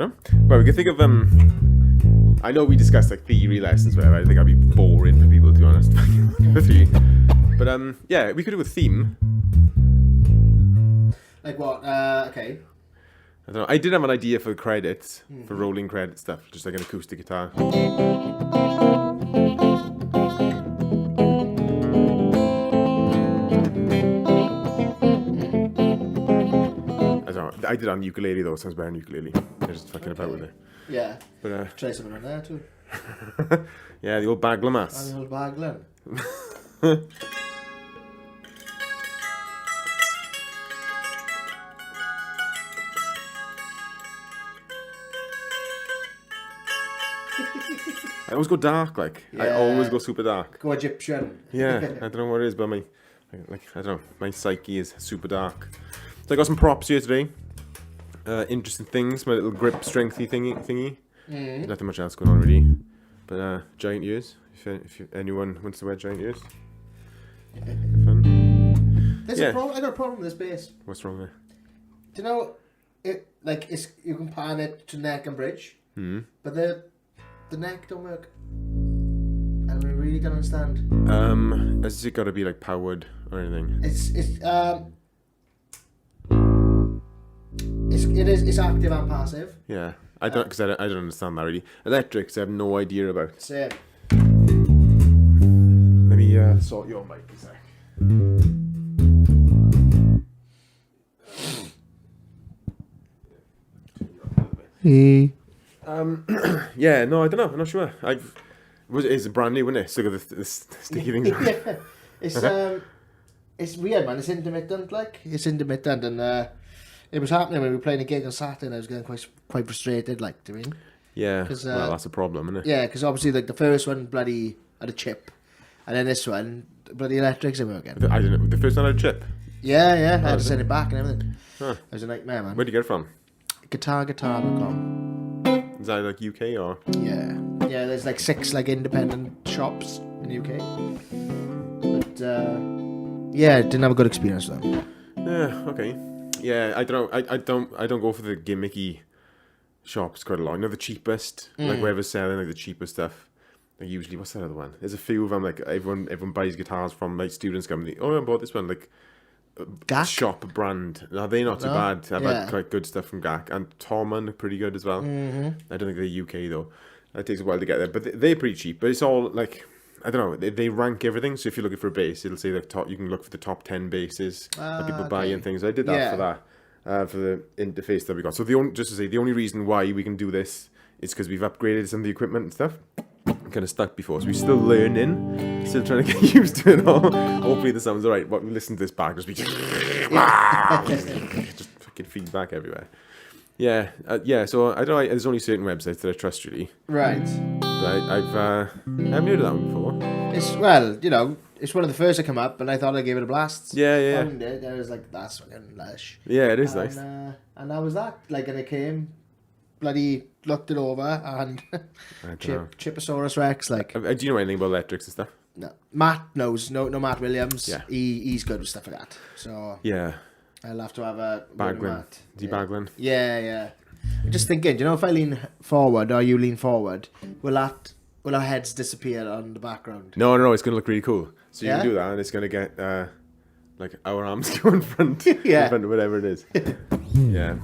don't know. Well, we can think of I know we discussed like theory lessons, whatever. I think I'd be boring for people, to be honest. But yeah, we could do a theme. Like what? Okay. I don't know. I did have an idea for credits, for rolling credit stuff, just like an acoustic guitar. I don't know. I did on ukulele though. It sounds better on ukulele. I'm just fucking about with it. Yeah. But try something on there too. Yeah, the old baglamas. The old baglan. I always go dark, like. Yeah. I always go super dark. Go Egyptian. Yeah, I don't know what it is, but I don't know, my psyche is super dark. So I got some props here today. Interesting things, my little grip strengthy thingy. Nothing much else going on really. But giant ears, if anyone wants to wear giant ears. Fun. There's a problem. I got a problem with this bass. What's wrong there? Do you know, you can pan it to neck and bridge, but the neck don't work. I really don't understand. Has it got to be like powered or anything? It's active and passive. Yeah, I don't understand that really. Electrics, I have no idea about. Same. Let me sort your mic a sec. Hey. Yeah, no, I don't know. I'm not sure. It's brand new, isn't it? Still got the sticky things. Yeah. It's weird, man. It's intermittent, and it was happening when we were playing a gig on Saturday, and I was getting quite frustrated, like, do you mean? Yeah. Well, that's a problem, isn't it? Yeah, because obviously, like the first one bloody had a chip, and then this one bloody electrics are working. I don't know. The first one had a chip. Yeah. I had to send it back and everything. Huh. It was a nightmare, man. Where'd you get it from? Guitar.com. Is that like UK or? Yeah. There's like 6 like independent shops in the UK, but yeah, didn't have a good experience with them. Yeah. Okay. Yeah, I don't know. I don't go for the gimmicky shops quite a lot. I know the cheapest, like whoever's selling like the cheapest stuff. Like usually, what's that other one? There's a few of them. Like everyone buys guitars from like students coming. Oh, I bought this one. Like GAC? Shop brand. No, they're not too bad. I've had quite good stuff from GAC and Torman are pretty good as well. I don't think they're UK though. It takes a while to get there, but they're pretty cheap. But it's all like, I don't know. They rank everything. So if you're looking for a bass, it'll say like you can look for the top 10 basses that people buy and things. I did that for that for the interface that we got. So the only reason why we can do this is because we've upgraded some of the equipment and stuff. Kind of stuck before, so we're still learning, still trying to get used to it all. Hopefully the sound's alright. But we listen to this back, just be just fucking feedback everywhere. Yeah. So I don't know. There's only certain websites that I trust really. Right. But I haven't heard of that one before. It's one of the first to come up, and I thought I'd give it a blast. Yeah. Found it, I was like, that's fucking lush. Yeah, it is nice. And that was that. Like, and it came, bloody looked it over, and Chiposaurus Rex. Like, do you know anything about electrics and stuff? No, Matt knows. No, Matt Williams. Yeah, he's good with stuff like that. So yeah, I'll have to have a Baglin. Baglin. Yeah. I'm just thinking, if I lean forward or you lean forward, will our heads disappear on the background? No, it's gonna look really cool. So you can do that, and it's gonna get like our arms go in front, in front of whatever it is. Yeah.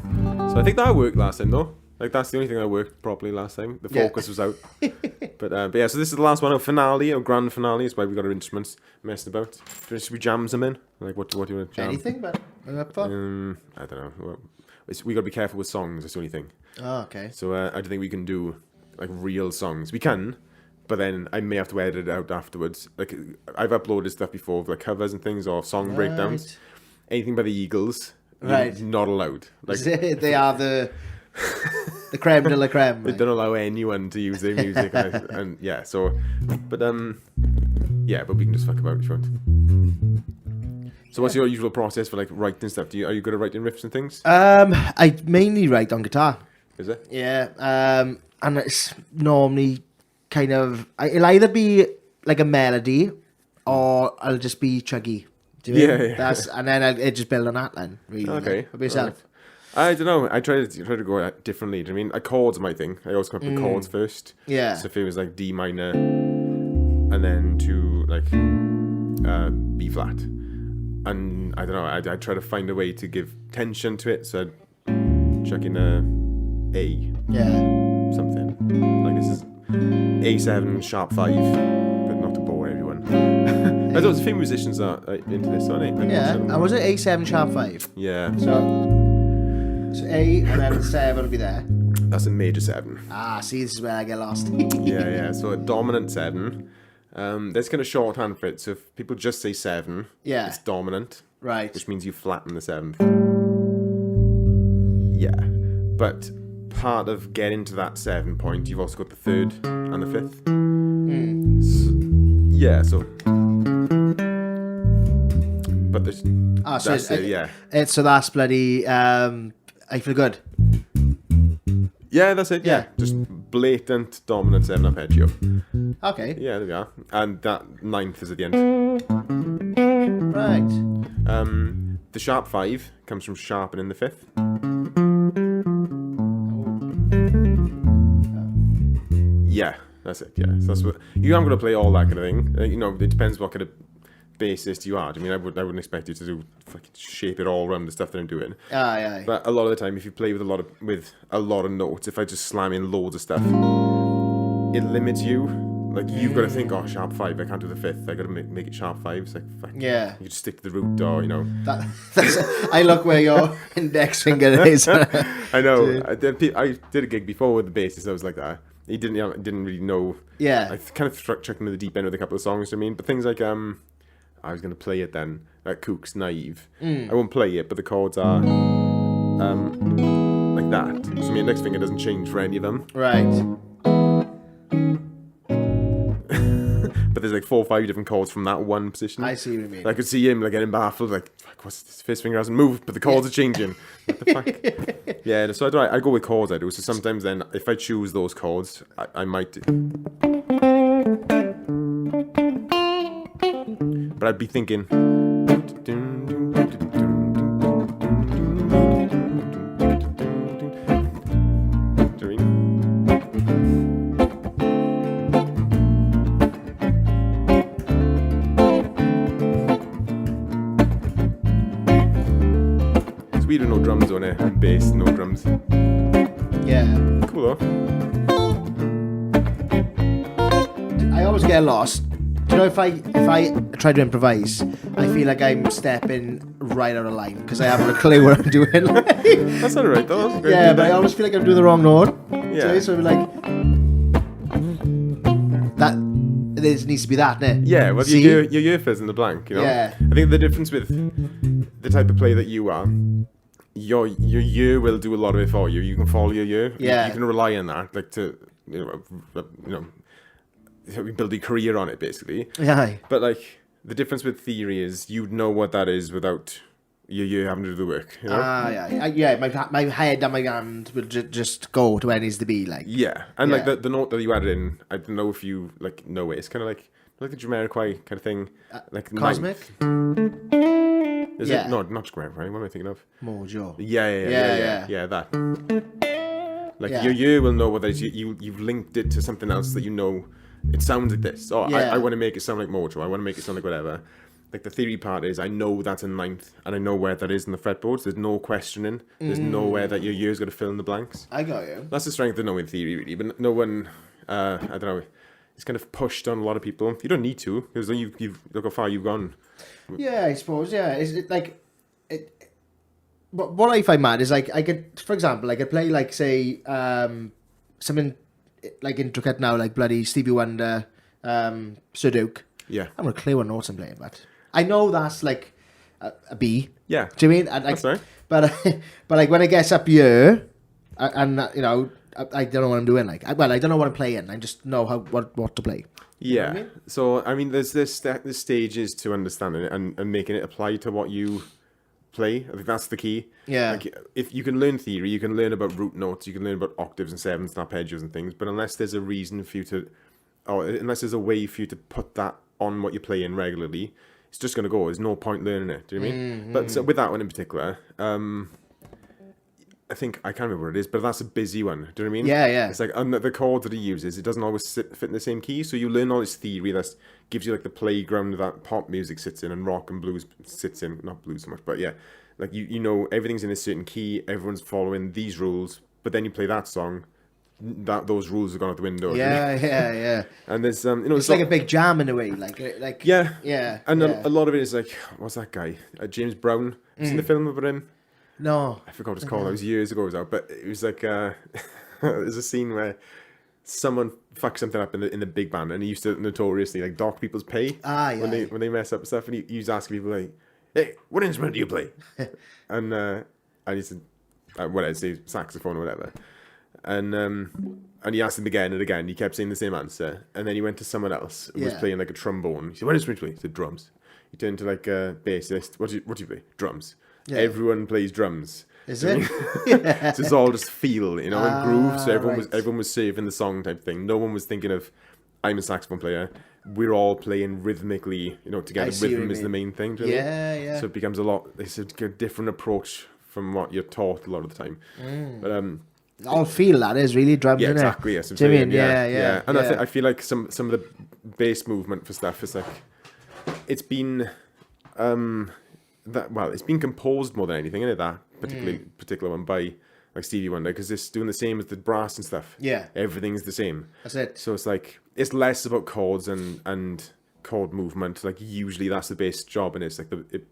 So I think that worked last time though. Like that's the only thing that worked properly last time. The focus was out. But yeah, so this is the last one, a finale, a grand finale. Is why we got our instruments messing about. Should we jam them in? Like what do you want to jam? Anything, but up for? I don't know. Well, we got to be careful with songs. That's the only thing. Oh, okay. So I don't think we can do like real songs. We can, but then I may have to edit it out afterwards. Like I've uploaded stuff before, like covers and things or song breakdowns. Anything by the Eagles, not allowed. Like they are the creme de la creme. They don't allow anyone to use their music, and yeah. So, but we can just fuck about if you want. So, what's your usual process for like writing stuff? Are you good at writing riffs and things? I mainly write on guitar. Is it? Yeah. And it's normally kind of it'll either be like a melody or I'll just be chuggy. Yeah. And then it just build on that then. Really. Okay. For myself. I don't know. I try to go differently. Do you know what I mean? Chords are my thing. I always come up with chords first. Yeah. So if it was like D minor, and then to like B flat, and I don't know. I try to find a way to give tension to it. So I'd chuck in a A. Yeah. Something like this is A7 sharp 5, but not to bore everyone. I thought a few musicians are into this, aren't they? Like, Yeah. And was it A7 sharp 5? Yeah. So A and then 7 will be there. That's a major 7. Ah, see, this is where I get lost. Yeah. So a dominant 7. There's kind of shorthand for it. So if people just say 7, it's dominant. Right. Which means you flatten the 7th. Yeah. But part of getting to that 7 point, you've also got the 3rd and the 5th. So but there's that's it, yeah. So that's bloody I feel good. Yeah, that's it. Yeah. Just blatant dominant 7 arpeggio. Okay. Yeah, there we are. And that 9th is at the end. Right. The sharp 5 comes from sharpening the 5th. Yeah, that's it. Yeah, so that's what you aren't going to play all that kind of thing. You know, it depends what kind of bassist you are. I mean, I wouldn't expect you to do fucking shape it all around the stuff that I'm doing. Aye. But a lot of the time, if you play with a lot of notes, if I just slam in loads of stuff, it limits you. Like you've got to think, oh, sharp 5, I can't do the 5th. I got to make it sharp 5. It's like, fuck. Yeah. You just stick to the root, or you know. That's I look where your index finger is. I know. I did a gig before with the bassist. I was like that. He didn't really know. Yeah. I kind of chucked him in the deep end with a couple of songs. I mean, but things like I was gonna play it then, like Kook's Naive. I won't play it, but the chords are like that. So my index finger doesn't change for any of them. Right. But there's like 4 or 5 different chords from that one position. I see what you mean. I could see him like getting baffled, like, fuck, what's this? First finger hasn't moved, but the chords are changing. What the fuck? Yeah, so I go with chords. I do. So sometimes then, if I choose those chords, I might. But I'd be thinking. We do no drums on it, and bass, no drums. Yeah. Cool though. I always get lost. Do you know, if I try to improvise, I feel like I'm stepping right out of line because I haven't a clue what I'm doing. That's not right though. Yeah, but I always feel like I'm doing the wrong note. Yeah. So I'm like, that there needs to be that, innit? Yeah, well, your ear fills in the blank, you know? Yeah. I think the difference with the type of player that you are, your ear will do a lot of it for you. You can follow your ear. Yeah. You can rely on that, like to, build your career on it, basically. Yeah. But like, the difference with theory is you'd know what that is without your ear having to do the work, you know? Yeah. My head and my hand will just go to where it needs to be, like. Yeah, and like the note that you added in, I don't know if you like know it. It's kind of like the Jamiroquai kind of thing, like Cosmic. Is it? No, not Jamiroquai. What am I thinking of? Mojo. Yeah. That. Like your ear will know whether you've linked it to something else that you know. It sounds like this. Oh, yeah. I want to make it sound like Mojo. I want to make it sound like whatever. Like the theory part is, I know that's a 9th, and I know where that is in the fretboards. There's no questioning. There's nowhere that your ear's got to fill in the blanks. I got you. That's the strength of knowing theory, really. But no one, I don't know, it's kind of pushed on a lot of people. You don't need to, because you've look how far you've gone. Yeah, I suppose. Yeah, But what I find mad is, like, I could, for example, I could play, like, say, something like intricate now, like bloody Stevie Wonder, Sir Duke. Yeah. I'm not clear what notes I'm playing, but I know that's like a B. Yeah. Do you mean? That's right. But like when it gets up here, and I don't know what I'm doing. Like, I don't know what I'm playing. I just know what to play. Yeah. You know what I mean? So I mean, there's this stages to understanding it and making it apply to what you play. I think that's the key. Yeah. Like, if you can learn theory, you can learn about root notes, you can learn about octaves and sevenths and arpeggios and things. But unless there's a reason for you to, or unless there's a way for you to put that on what you're playing regularly, it's just going to go. There's no point learning it. Do you know what I mean? But so with that one in particular, I think I can't remember what it is, but that's a busy one. Do you know what I mean? Yeah. It's like the chords that he uses, it doesn't always fit in the same key. So you learn all this theory that gives you like the playground that pop music sits in and rock and blues sits in. Not blues so much, but yeah, like you know everything's in a certain key. Everyone's following these rules, but then you play that song. Those rules have gone out the window. Yeah. And there's it's like a big jam in a way, like yeah. And a lot of it is like, what's that guy? James Brown. Have you seen the film about him? No, I forgot what it's called. It was years ago. It was out, but it was like there's a scene where someone fucks something up in the big band, and he used to notoriously like dock people's pay when they mess up and stuff. And he was asking people like, "Hey, what instrument do you play?" and he said, "Whatever, say saxophone or whatever." And he asked him again and again. He kept saying the same answer, and then he went to someone else who was playing like a trombone. He said, "What instrument do you play?" He said, "Drums." He turned to like a bassist. What do you play? "Drums." Yeah. Everyone plays drums. Is it? So it's all just feel, and groove. So everyone was saving the song type thing. No one was thinking of, I'm a saxophone player. We're all playing rhythmically, together. Rhythm is the main thing. Yeah. So it becomes it's a different approach from what you're taught a lot of the time. But I'll feel that is really drums. Yeah, in exactly. It? Yes, Do you mean? Yeah. And I feel like some of the bass movement for stuff is like, it's been it's been composed more than anything, isn't it? That particular one by like Stevie Wonder, because it's doing the same as the brass and stuff. Yeah, everything's the same. That's it. So it's like it's less about chords and chord movement. Like usually that's the bass job, and it's like it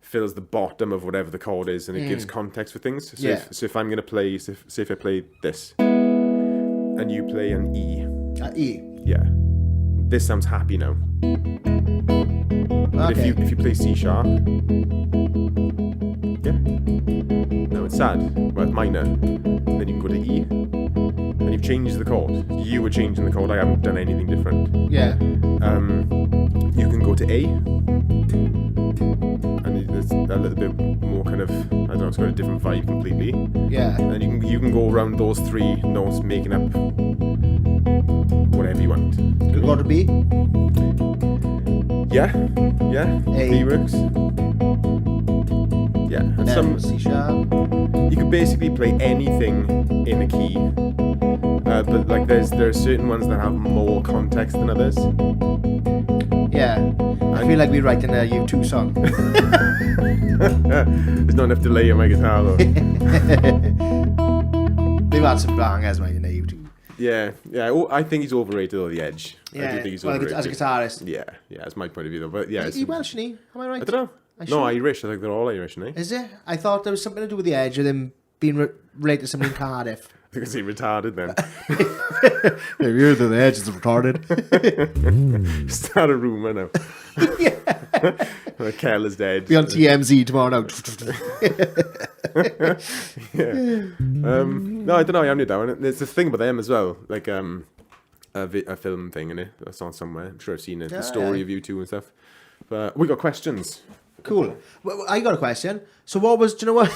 fills the bottom of whatever the chord is, and it gives context for things. So if I'm gonna play, say if I play this, and you play an E. E. Yeah. This sounds happy now. But if you play C sharp, yeah, no, it's sad. Well, it's minor. And then you can go to E, and you've changed the chord. You were changing the chord. I haven't done anything different. Yeah. You can go to A, and it's a little bit more kind of, I don't know, it's got a different vibe completely. Yeah. And you can go around those three notes, making up whatever you want. You can go to B. Yeah. A. B works. Yeah, and some C sharp. you could basically play anything in a key, but like there are certain ones that have more context than others. Yeah, I feel like we're writing a U2 song. There's not enough delay on my guitar though. They've had some bangers, mate, in the U2. Yeah. Oh, I think he's overrated on the edge. Yeah, I do think he's overrated. as a guitarist. Yeah, that's my point of view though. But yeah, Is he Welsh, isn't he? Am I right? I don't know. No, Irish. I think they're all Irish, aren't they? Is it? I thought there was something to do with the edge of them being related to somebody in Cardiff. Because he retarded then. Have you heard that the edge is retarded? Start a rumour now. Keller's dead. Be on TMZ tomorrow now. No, I don't know. I knew that one. There's a thing about them as well. Like a film thing, innit? That's on somewhere. I'm sure I've seen it. The story of U2 and stuff. But we got questions. Cool. Well, I got a question. So what was, do you know what?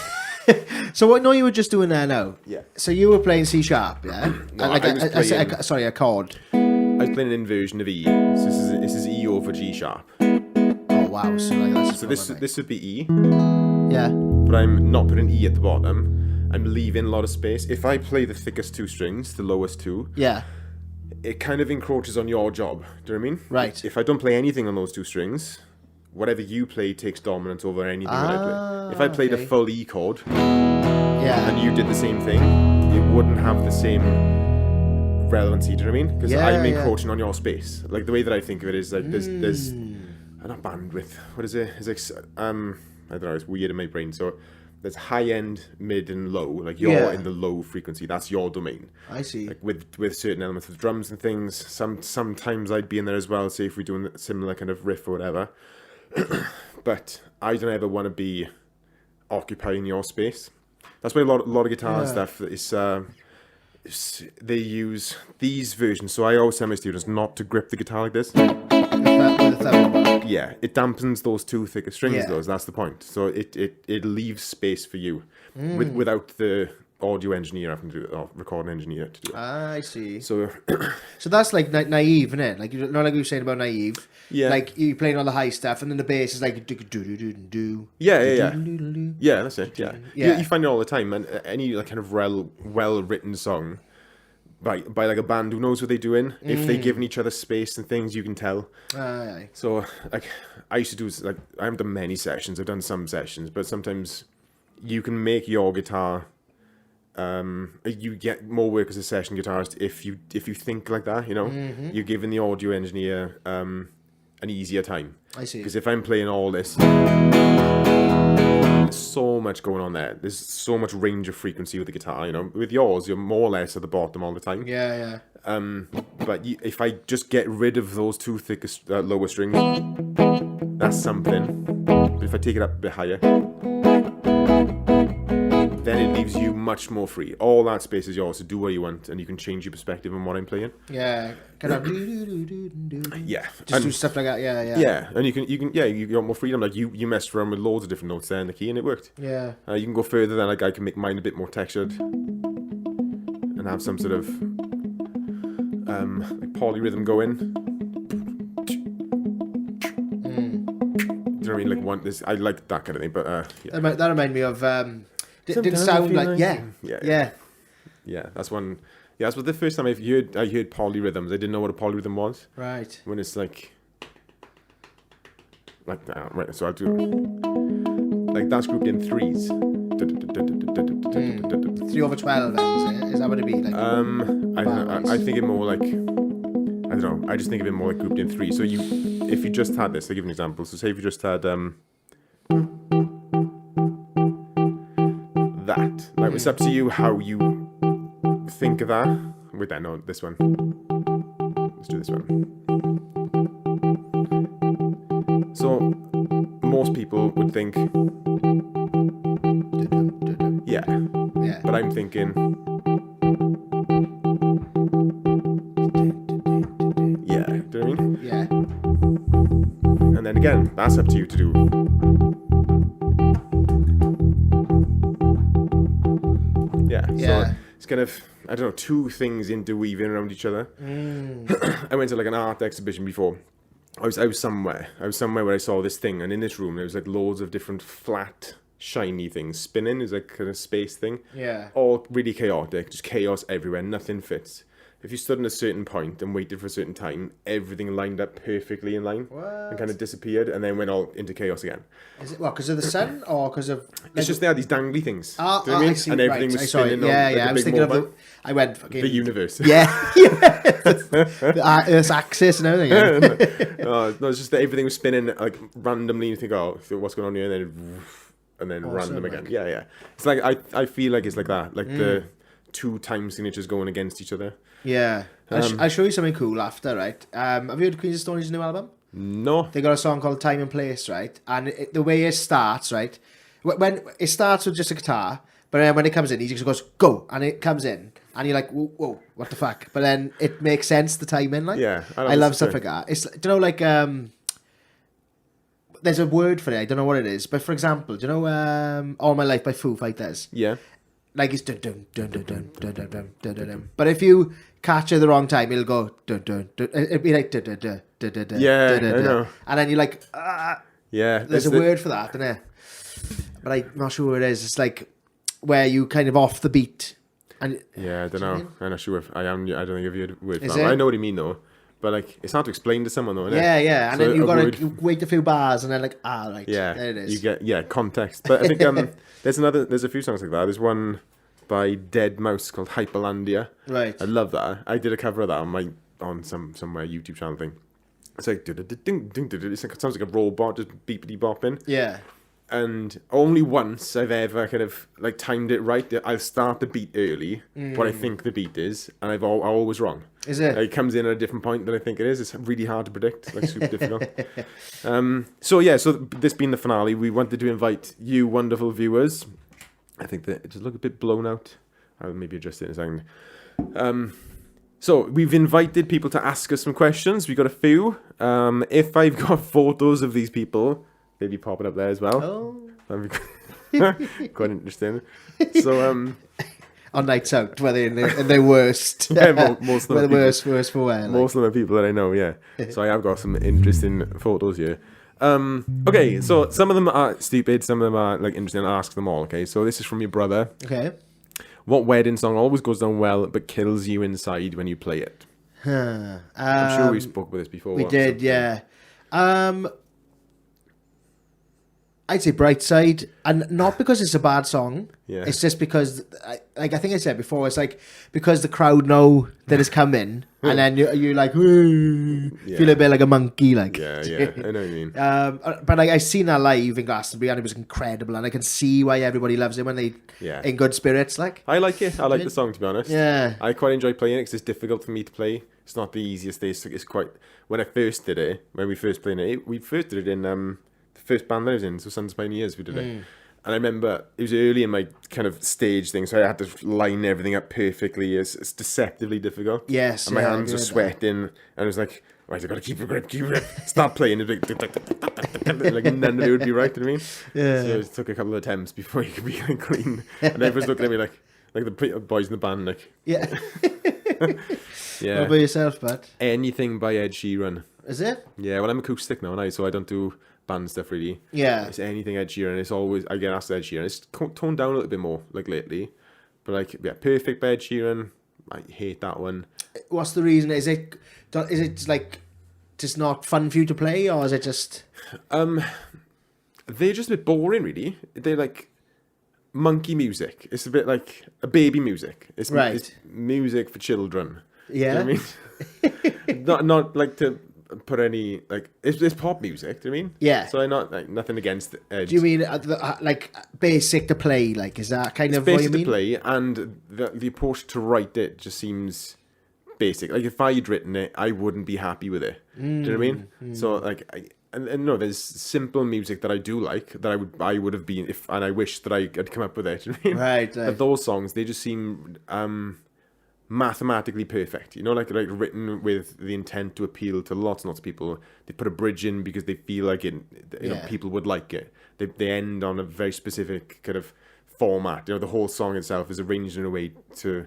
So what? No, you were just doing there now. Yeah. So you were playing C sharp, yeah? No, I was playing... sorry, a chord. I was playing an inversion of E. So this is E over G sharp. Oh wow! So like that's this would be E. Yeah. But I'm not putting E at the bottom. I'm leaving a lot of space. If I play the thickest two strings, the lowest two. Yeah. It kind of encroaches on your job. Do you know what I mean? Right. If I don't play anything on those two strings, whatever you play takes dominance over anything that I play. If I played a full E chord, and you did the same thing, it wouldn't have the same relevancy. Do you know what I mean? Because I'm encroaching on your space. Like the way that I think of it is like there's not bandwidth. What is it? It's like I don't know. It's weird in my brain. So there's high end, mid, and low. Like you're in the low frequency. That's your domain. I see. Like with certain elements of drums and things. Sometimes I'd be in there as well. Say if we're doing a similar kind of riff or whatever. But I don't ever want to be occupying your space. That's why a lot of guitar stuff is they use these versions. So I always tell my students not to grip the guitar like this. Yeah, it dampens those two thicker strings. Yeah. That's the point. So it leaves space for you without the audio engineer having to do it, or recording engineer to do it. I see. So that's like naive, isn't it? Like you know, like you were saying about naive. Yeah. Like you playing all the high stuff, and then the bass is like do. Yeah. Yeah, that's it. Yeah. You find it all the time, and any like kind of well written song by like a band who knows what they're doing. If they're giving each other space and things, you can tell. Aye. So like I used to do like I haven't done many sessions. I've done some sessions, but sometimes you can make your guitar. You get more work as a session guitarist if you think like that. You know, you're giving the audio engineer an easier time. I see. Because if I'm playing all this, there's so much going on there. There's so much range of frequency with the guitar. You know, with yours, you're more or less at the bottom all the time. Yeah. But if I just get rid of those two thickest lower strings, that's something. But if I take it up a bit higher, then it leaves you much more free. All that space is yours to do what you want, and you can change your perspective on what I'm playing. Yeah, kind of. Yeah, just do stuff like that. Yeah. Yeah, and you got more freedom. Like you messed around with loads of different notes there in the key, and it worked. Yeah. You can go further than like I can make mine a bit more textured, and have some sort of like polyrhythm going. Do you know what I mean? Like I like that kind of thing, but yeah. That reminded me of. Didn't sound like yeah. That's one. Yeah, that's what the first time I heard polyrhythms. I didn't know what a polyrhythm was. Right. When it's like that, right? So I'll do like that's grouped in threes. 3/12. Is that what it'd be like? I think it more like I don't know. I just think of it more like grouped in three. So if you just had this, I'll give you an example. So say if you just had that. Like it's up to you how you think of that. Wait, no, this one. Let's do this one. So most people would think, yeah, but I'm thinking, yeah. Do you know what I mean? Yeah. And then again, that's up to you to do. So it's kind of, I don't know, two things interweaving around each other. I went to like an art exhibition before. I was somewhere where I saw this thing, and in this room there was like loads of different flat, shiny things spinning. It was like kind of space thing. Yeah. All really chaotic, just chaos everywhere. Nothing fits. If you stood in a certain point and waited for a certain time, everything lined up perfectly in line. What? And kind of disappeared, and then went all into chaos again. Is it because of the sun or because of? Like, it's just they had these dangly things. Do you know what I mean? I see, and everything was spinning on. Yeah, like I was thinking of I went fucking the universe. Yeah, the Earth's axis and everything. No, it's just that everything was spinning like randomly. You think, oh, what's going on here? And then random again. Yeah. It's like I feel like it's like that, like the two time signatures going against each other. Yeah. I'll show you something cool after, right? Have you heard Queens of Stone Age's new album? No. They got a song called Time and Place, right? And the way it starts, right? When it starts with just a guitar, but then when it comes in, he just goes, go! And it comes in. And you're like, whoa, what the fuck? But then it makes sense, the timing, like. Yeah. I love stuff like that. It's, do you know, like, there's a word for it, I don't know what it is. But for example, do you know All My Life by Foo Fighters? Yeah. Like it's dun dun dun dun dun dun dun dun dun dun dun. But if you catch it the wrong time, it'll go dun dun dun. It'll be like dun dun dun dun dun dun. Yeah, I know. And then you're like, yeah. There's a word for that, isn't there? But I'm not sure what it is. It's like where you kind of off the beat. And yeah, I don't know. I'm not sure if I am. I don't think I've heard a word for that. I know what you mean though. But like, it's hard to explain to someone though, isn't it? Yeah. And so then you got to wait a few bars, and then like, right. Yeah, there it is. You get context. But I think there's a few songs like that. There's one by Dead Mouse called Hyperlandia. Right. I love that. I did a cover of that on somewhere YouTube channel thing. It's like it sounds like a robot just beepity bopping. Yeah. And only once I've ever kind of like timed it right. I'll start the beat early, what I think the beat is, and I'm always wrong. Is it? It comes in at a different point than I think it is. It's really hard to predict, like super difficult. So this being the finale, we wanted to invite you wonderful viewers. I think that it just look a bit blown out. I'll maybe adjust it in a second. So we've invited people to ask us some questions. We've got a few. If I've got photos of these people, maybe pop it up there as well. Oh. That'd be quite interesting. So on nights out, where they're in their worst. Yeah, most of them worst for wear. Most of them are people that I know, yeah. So I have got some interesting photos here. Okay, so some of them are stupid, some of them are like interesting. I'll ask them all. Okay, so this is from your brother. Okay. What wedding song always goes down well but kills you inside when you play it? I'm sure we spoke about this before. We did, yeah. I'd say Bright Side, and not because it's a bad song. Yeah. It's just because, I think I said before, it's like because the crowd know that it's coming, and then you're like, feel a bit like a monkey, like. Yeah, I know what you mean. But I seen that live in Glastonbury, and it was incredible, and I can see why everybody loves it when they in good spirits, like. I like it. I like the song, to be honest. Yeah. I quite enjoy playing it because it's difficult for me to play. It's not the easiest. It's quite. When I first did it, when we first played it, we first did it in the first band that I was in, so Sons of Pioneers, we did it. And I remember it was early in my kind of stage thing, so I had to line everything up perfectly. It's deceptively difficult. Yes. And my hands were sweating, and I was like, right, I've got to keep a grip. Start playing. Like none of it would be right, you know what I mean? Yeah. So it took a couple of attempts before you could be like clean. And everyone's looking at me like the boys in the band, like. Yeah. Yeah. What about yourself, Pat? Anything by Ed Sheeran. Is it? Yeah, well, I'm acoustic now, so I don't do band stuff really. Yeah. It's anything Ed Sheeran. It's always, I get asked Ed Sheeran. It's toned down a little bit more, like lately. But like, yeah, Perfect by Ed Sheeran. I hate that one. What's the reason? Is it like just not fun for you to play, or is it just? They're just a bit boring, really. They're like monkey music. It's a bit like a baby music. It's music for children. Yeah. Do you know what I mean? not like to put any like it's pop music. Do you know what I mean? Yeah. So I'm not like nothing against Ed. Do you mean like basic to play? Like, is that kind of what you mean? Basic to play, and the approach to write it just seems basic. Like if I'd written it, I wouldn't be happy with it. Do you know what I mean? So like, and no, there's simple music that I do like that I would have been and I wish that I had come up with it. Do you know what I mean? Right. But those songs, they just seem mathematically perfect, like written with the intent to appeal to lots and lots of people. They put a bridge in because they feel like it, people would like it. They end on a very specific kind of format. The whole song itself is arranged in a way to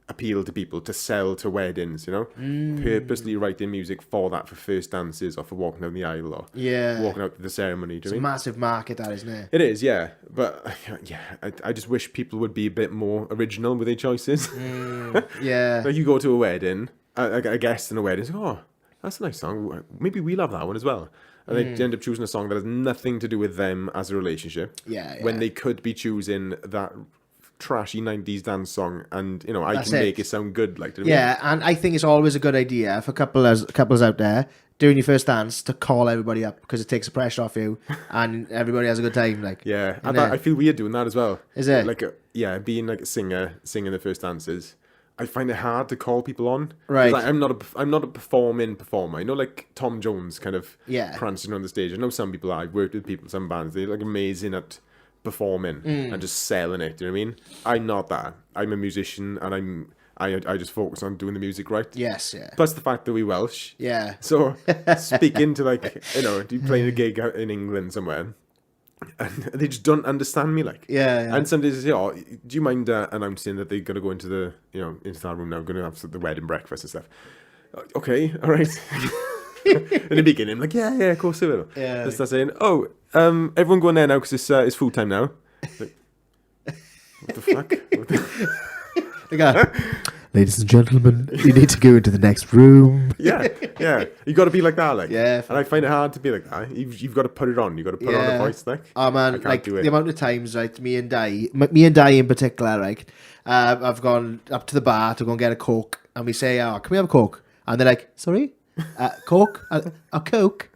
appeal to people, to sell to weddings, purposely writing music for that, for first dances or for walking down the aisle or walking out to the ceremony. It's a massive market, that, isn't it? It is, yeah. But I just wish people would be a bit more original with their choices. Yeah. Like you go to a wedding, a guest in a wedding, oh, that's a nice song. Maybe we'll have that one as well. And they end up choosing a song that has nothing to do with them as a relationship. Yeah. When they could be choosing that trashy 90s dance song, and I can make it sound good, like. Yeah, and I think it's always a good idea for couples out there doing your first dance to call everybody up, because it takes the pressure off you and everybody has a good time, like. Yeah, and I feel weird doing that as well. Is it? Like being like a singer, singing the first dances, I find it hard to call people on. Right. Like, I'm not a performer. Like Tom Jones kind of prancing on the stage. I know some people I've worked with people, some bands, they're like amazing at performing and just selling it. Do you know what I mean? I'm not that. I'm a musician, and I just focus on doing the music right. Yes, yeah. Plus the fact that we Welsh. Yeah. So speaking to do playing a gig out in England somewhere, and they just don't understand me, like. Yeah. And somebody says, "Oh, do you mind announcing that they're gonna go into the into that room now, gonna have the wedding breakfast and stuff?" Okay, all right. In the beginning, I'm like, yeah, of course I will. Yeah. They start saying, "Oh, everyone go in there now because it's food time now." Like, what the fuck? Ladies and gentlemen, you need to go into the next room. Yeah. You got to be like that, like. Yeah. And I find it hard to be like that. You've got to put it on. You got to put on a voice, like. Oh man, like the amount of times, right? Me and Di in particular, right? I've gone up to the bar to go and get a Coke, and we say, "Oh, can we have a Coke?" And they're like, "Sorry, Coke? A Coke?"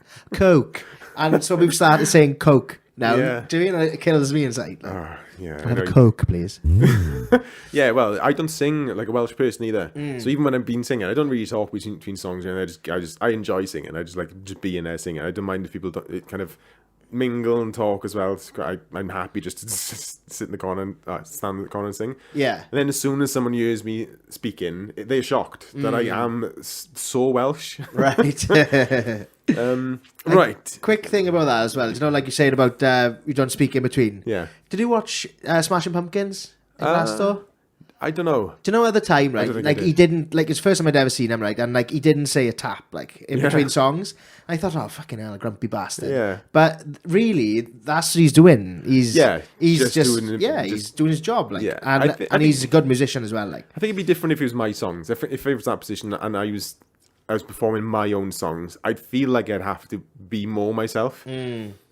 And so we've started saying Coke now. Yeah. Do you know, it kills me inside? Like, yeah. can I have a Coke, please? Yeah, well, I don't sing like a Welsh person either. So even when I've been singing, I don't really talk between songs. I enjoy singing. I just like just being there singing. I don't mind if people kind of mingle and talk as well. I'm happy just to sit in the corner and stand in the corner and sing. Yeah. And then as soon as someone hears me speaking, they're shocked that I am so Welsh. Right. Right. Quick thing about that as well. Like you said about you don't speak in between. Yeah. Did you watch Smashing Pumpkins in Glasgow? I don't know. Do you know at the time, right? think Like I he did. didn't like it's the first time I'd ever seen him, right? And like he didn't say a tap like in between songs. I thought, oh fucking hell, a grumpy bastard. Yeah. But really, that's what he's doing. He's just just doing- he's doing his job, like, Yeah. and I think he's a good musician as well, like. I think it'd be different if it was my songs. If it was that position and I was performing my own songs, I'd feel like I'd have to be more myself.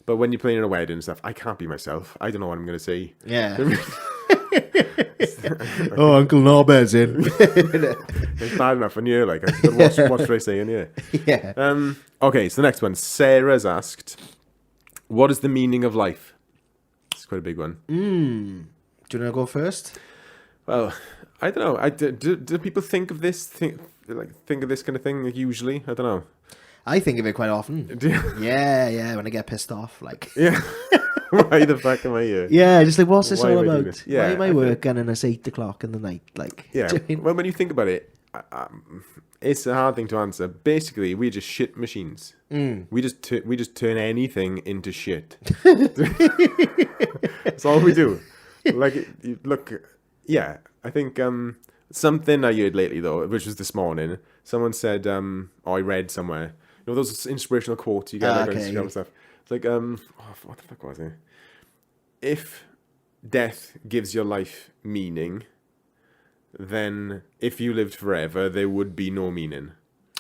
But when you're playing in a wedding and stuff, I can't be myself. I don't know what I'm going to say. Yeah. Oh, Uncle Norbert's in. It's bad enough in here. Like, what should I say in here? Yeah. Okay, so the next one. Sarah's asked, what is the meaning of life? It's quite a big one. Do you want to go first? Well, I don't know. Do people think of this? Think of this kind of thing usually? I don't know. I think of it quite often. Do you? Yeah, when I get pissed off, like. Yeah. Why the fuck am I here? Yeah, just like, what's this Why all am I doing about? this? Yeah, Why am I I think- working and it's 8 o'clock in the night? Like, Yeah. do you know what I mean? Well, when you think about it, it's a hard thing to answer. Basically, we're just shit machines. We just turn anything into shit. That's all we do. Like, look, yeah. I think something I heard lately though, which was this morning. Someone said, or I read somewhere. You know those inspirational quotes you get like on Instagram and stuff. It's like, what the fuck was it? If death gives your life meaning, then if you lived forever, there would be no meaning.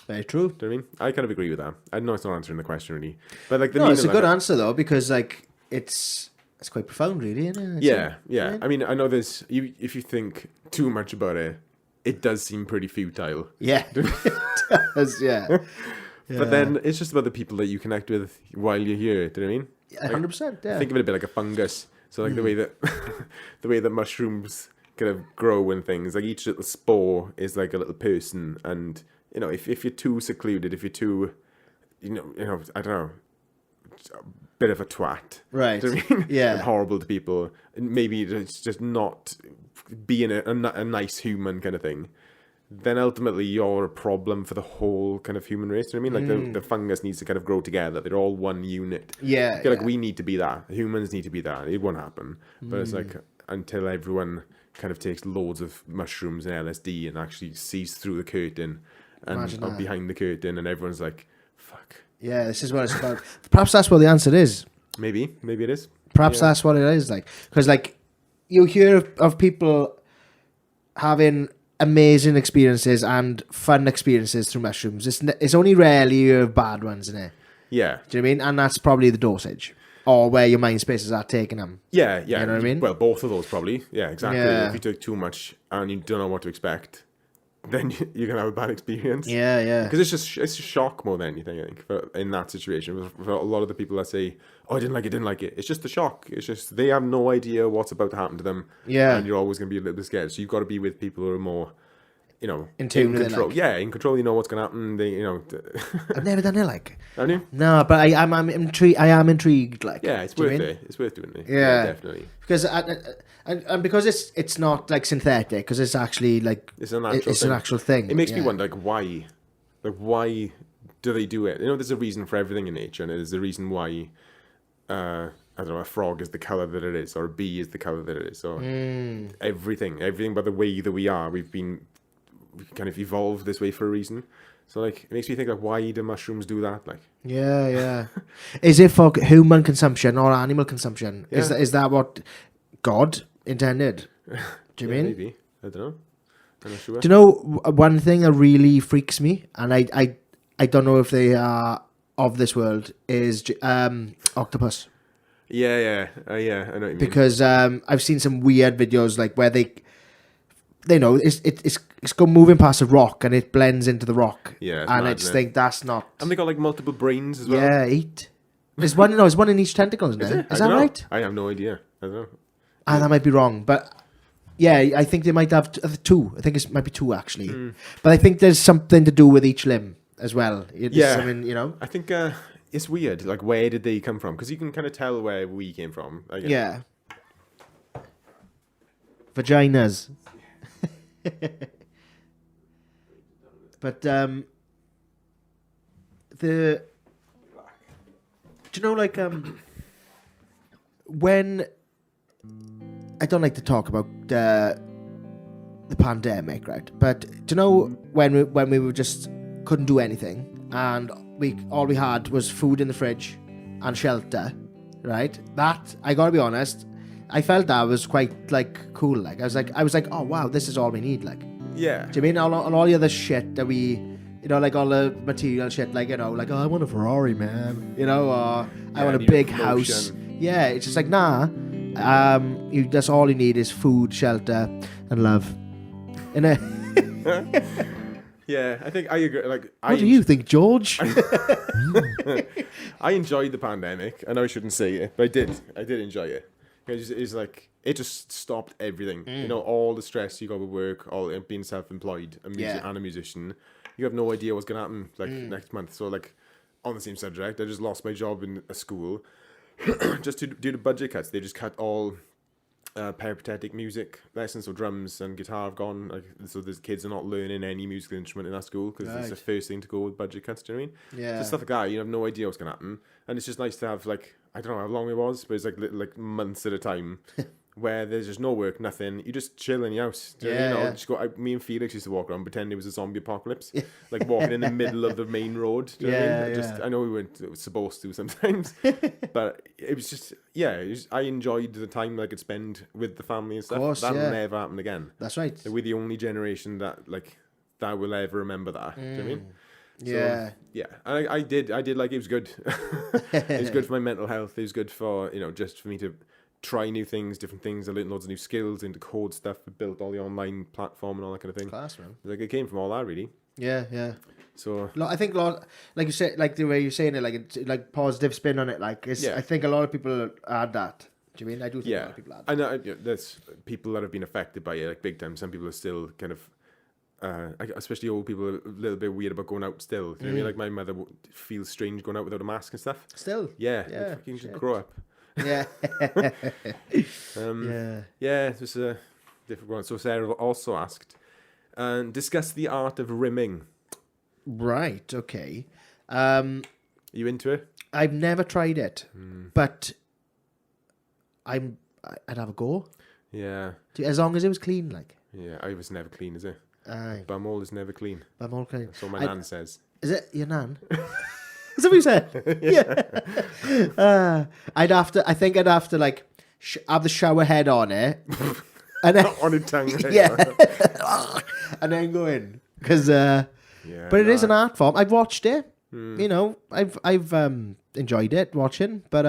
Very true. Do you know what I mean? I kind of agree with that. I know it's not answering the question really, but like the No, meaning it's a of good it- answer though, because like it's quite profound, really, isn't it? Yeah. I mean, I know there's if you think too much about it, it does seem pretty futile. Yeah, it does. Yeah, But then it's just about the people that you connect with while you're here. Do you know what I mean? 100%. Yeah, Think of it a bit like a fungus. So like the way that mushrooms kind of grow and things, like each little spore is like a little person, and you know if you're too secluded, if you're too, you know, I don't know, a bit of a twat, right? Do you know what I mean? Yeah, and horrible to people, and maybe it's just not being a nice human kind of thing. Then ultimately you're a problem for the whole kind of human race. You know what I mean? Like the fungus needs to kind of grow together. They're all one unit. Yeah, I feel like we need to be that. Humans need to be that. It won't happen. But it's like until everyone kind of takes loads of mushrooms and LSD and actually sees through the curtain and behind the curtain, and everyone's like, fuck. Yeah, this is what it's about. Perhaps that's what the answer is. Maybe it is. Perhaps that's what it is. Like, because like you hear of people having amazing experiences and fun experiences through mushrooms. It's only rarely you have bad ones in it. Yeah. Do you know what I mean? And that's probably the dosage, or where your mind spaces are taking them. Yeah. You know what I mean? Well, both of those probably. Yeah, exactly. Yeah. If you take too much and you don't know what to expect, then you're gonna have a bad experience. Yeah. Because it's a shock more than anything, I think, in that situation. For a lot of the people that say, oh, I didn't like it. It's just the shock. It's just they have no idea what's about to happen to them. Yeah. And you're always going to be a little bit scared. So you've got to be with people who are more, you know, In tune with it, control. like. Yeah, in control. You know what's going to happen. They, you know. I've never done it, like. Have you? No, but I'm intrigued. I am intrigued, like. Yeah, it's Do you worth know what I mean? it. It's worth doing it. Yeah. Definitely. Because and because it's not like synthetic, because it's actually like It's an actual it's thing. an actual thing. It makes me wonder, like, why do they do it? You know, there's a reason for everything in nature, and there's a reason why, I don't know, a frog is the color that it is, or a bee is the color that it is, or everything by the way that we are, we've kind of evolved this way for a reason. So, like, it makes me think, like, why do mushrooms do that? Like, Yeah. Is it for human consumption or animal consumption? Yeah. Is that what God intended? Do you mean? Maybe. I don't know. I'm not sure. Do you know one thing that really freaks me, and I don't know if they are of this world, is octopus. Yeah. I know what you mean. Because I've seen some weird videos like where they know it's go moving past a rock and it blends into the rock. Yeah, it's and mad, I just isn't it? think that's not. And they got, like, multiple brains as well. Yeah, 8. There's one. No, there's one in each tentacle, isn't Is there? it? Is I that don't know. right? I have no idea. I don't know. Ah, that might be wrong, but yeah, I think they might have 2. I think it might be 2 actually. But I think there's something to do with each limb as well. Yeah. Something, you know. I think it's weird. Like, where did they come from? Because you can kind of tell where we came from. Like, Yeah. Vaginas. But do you know, like, when I don't like to talk about the pandemic, right? But do you know when we were just couldn't do anything and all we had was food in the fridge and shelter, right? That, I gotta be honest, I felt that was quite like cool. Like I was like, oh wow, this is all we need. Like, Yeah. do you mean all the other shit that we, you know, like all the material shit, like, you know, like, oh, I want a Ferrari, man, you know, or I want a big house. Yeah, it's just like, nah. That's all you need is food, shelter, and love. Yeah, I think I agree. Like, what do you think, George? I enjoyed the pandemic. I know I shouldn't say it, but I did enjoy it. It's like it just stopped everything. You know, all the stress you got with work, all being self-employed, and a musician. You have no idea what's gonna happen like next month. So like, on the same subject, I just lost my job in a school just due to budget cuts. They just cut all peripatetic music lessons, so drums and guitar have gone. Like, so the kids are not learning any musical instrument in that school because it's the first thing to go with budget cuts. Do you know what I mean? Yeah. So stuff like that, you have no idea what's gonna happen, and it's just nice to have, like, I don't know how long it was, but it's like months at a time. Where there's just no work, nothing. You just chill in your house. Do you know? Just go. Me and Felix used to walk around, pretend it was a zombie apocalypse, like walking in the middle of the main road. Do you know what I mean? I know we weren't supposed to sometimes, but it was just I enjoyed the time I could spend with the family and stuff. Of course, that'll never happen again. That's right. We're the only generation that will ever remember that. Do you know what I mean? Yeah. So, yeah, and I did like it was good. It was good for my mental health. It was good for, just for me to try new things, different things. I learned loads of new skills into code stuff. I built all the online platform and all that kind of thing. Class, man. Like, it came from all that, really. Yeah. So I think like you said, like the way you're saying it, like it's like positive spin on it. Like I think a lot of people add that. Do you mean? I do think a lot of people add that. I know there's people that have been affected by it, like, big time. Some people are still kind of, especially old people, are a little bit weird about going out still. Do you know what I mean? Like, my mother feels strange going out without a mask and stuff. Still? Yeah. Like, fucking should grow up. Yeah. It was a different one. So Sarah also asked, discuss the art of rimming. Right, okay. Are you into it? I've never tried it, but I'd have a go. Yeah. As long as it was clean, like. Yeah, I was never clean, is it? Aye. Bumhole is never clean. Bumhole clean. That's what my nan says. Is it your nan? Is that what you said? Yeah. I think I'd have to like have the shower head on it, and then on your tongue. And then go in because. But it is an art form. I've watched it. You know, I've enjoyed it watching, but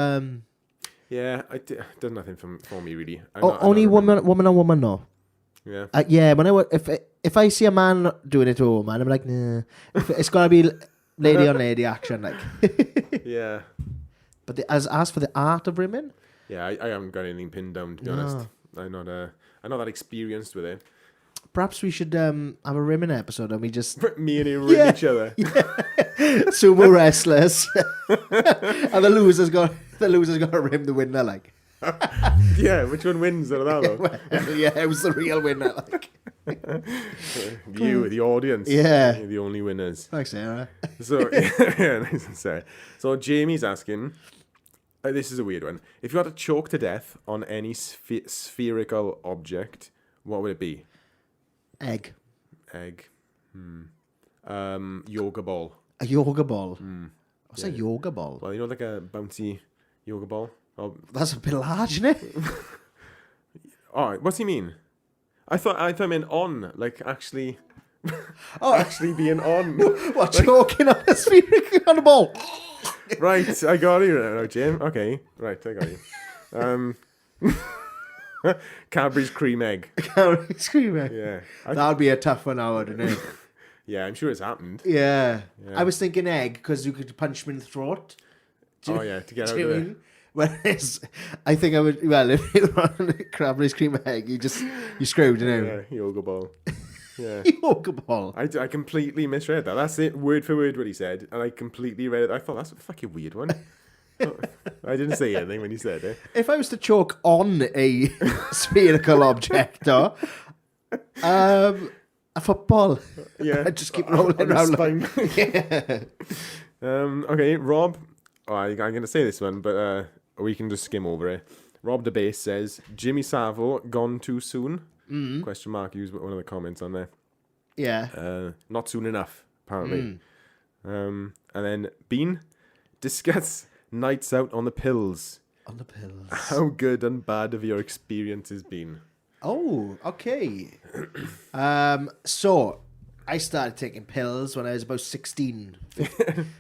it does nothing for me really. Only woman on woman, no. Yeah. When if I see a man doing it to a woman, I'm like, nah. It's gotta be lady on lady action, like. Yeah. But as for the art of rimming, I haven't got anything pinned down, to be honest. I'm not that experienced with it. Perhaps we should have a rimming episode and we just me and him rim each other. Sumo wrestlers, and the loser's got to rim the winner, like. Yeah, which one wins out of that, though? It was the real winner, like. You, the audience. Yeah. You're the only winners. Thanks, Sarah. So, nice and Sarah. So, Jamie's asking, this is a weird one. If you had to choke to death on any spherical object, what would it be? Egg. Yoga ball. A yoga ball? What's a yoga ball? Well, like a bouncy yoga ball. Oh. That's a bit large, isn't it? Oh, what's he mean? I thought I meant on, like actually, actually being on. What, choking on a spherical on a ball? Right, I got you now, Jim. Okay, right, I got you. Cadbury's cream egg. Cadbury's cream egg. Yeah, that'd be a tough one, I wouldn't it? Yeah, I'm sure it's happened. Yeah. I was thinking egg because you could punch me in the throat. To get out of there. Whereas, I think I would. Well, if you were on Cadbury's cream egg, you screwed, you know. Yeah, yoga ball. Yeah. Yoga ball. I completely misread that. That's it, word for word what he said, and I completely read it. I thought that's a fucking weird one. I didn't say anything when he said it. If I was to choke on a spherical object, or a football, I'd just keep rolling around. Yeah. Okay, Rob. I'm going to say this one, but we can just skim over it. Rob the Bass says, Jimmy Savile gone too soon. Question mark. Use one of the comments on there. Yeah. Not soon enough, apparently. And then Bean, discuss nights out on the pills. On the pills. How good and bad have your experiences been? Oh, okay. So I started taking pills when I was about 16,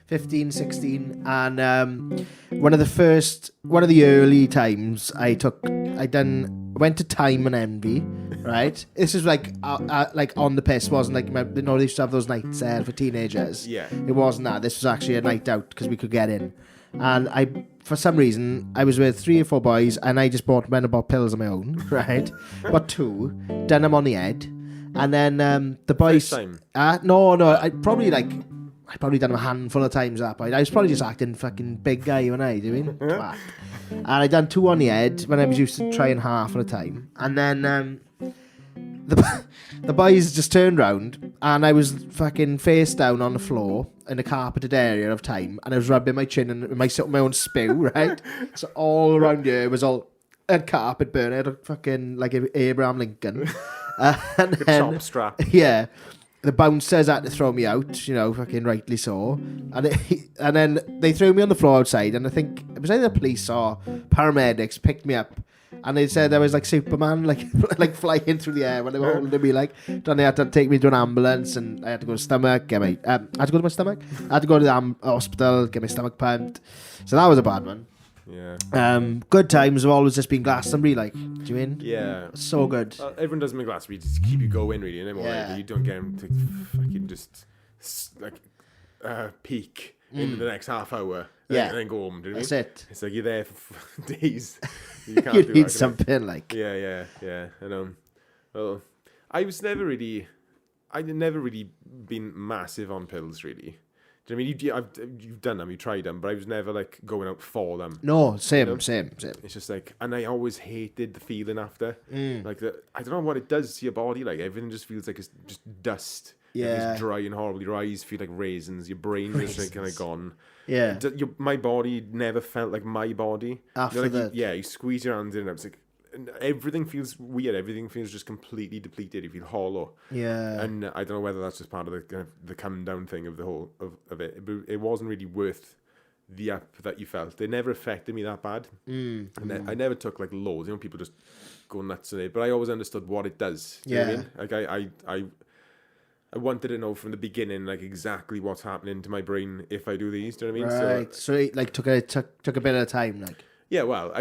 15, 16. And one of the early times I went to Time and Envy, right? This is like on the piss, wasn't like, they used to have those nights for teenagers. Yeah. It wasn't that. This was actually a night out because we could get in. And for some reason, I was with 3 or 4 boys and I just went and bought pills on my own, right? But 2, done them on the head. And then the boys... First time? No, I probably done them a handful of times at that point. I was probably just acting fucking big guy when I doing twat. And I done 2 on the head when I was used to trying half at a time. And then the boys just turned round and I was fucking face down on the floor in a carpeted area of Time, and I was rubbing my chin and my own spew, right? So all around here was all a carpet burn. I had fucking like Abraham Lincoln. And then, chop strap. Yeah. The bouncers had to throw me out, fucking rightly so. And then they threw me on the floor outside, and I think it was either the police or paramedics picked me up, and they said I was like Superman, like flying through the air when they were holding me. Then they had to take me to an ambulance, and I had to go to stomach, I had to go to my stomach. I had to go to the hospital, get my stomach pumped. So that was a bad one. Yeah. Good times have always just been Glastonbury, do you mean? Yeah. So good. Everyone does them in Glastonbury just to keep you going, really. And Yeah. you don't get them to fucking just peak in the next half hour. Yeah. And then go home. Do you know what That's I mean? it. It's like you're there for days. You can't You do need that, something like... Yeah. And well, I've never really been massive on pills, really. Do you know what I mean? You've done them, you tried them, but I was never going out for them. No, same. It's just and I always hated the feeling after. I don't know what it does to your body. Everything just feels like it's just dust. Yeah. It's dry and horrible. Your eyes feel like raisins. Your brain is kind of gone. Yeah. My body never felt like my body. After that. You squeeze your hands in and it's and everything feels weird. Everything feels just completely depleted. You feel hollow. Yeah. And I don't know whether that's just part of the come down thing of the whole of it. But it wasn't really worth the up that you felt. They never affected me that bad. And I never took loads. People just go nuts in it. But I always understood what it does. Do you know what I mean? I wanted to know from the beginning exactly what's happening to my brain if I do these. Do you know what I mean? Right. So it took a bit of time, Yeah. Well,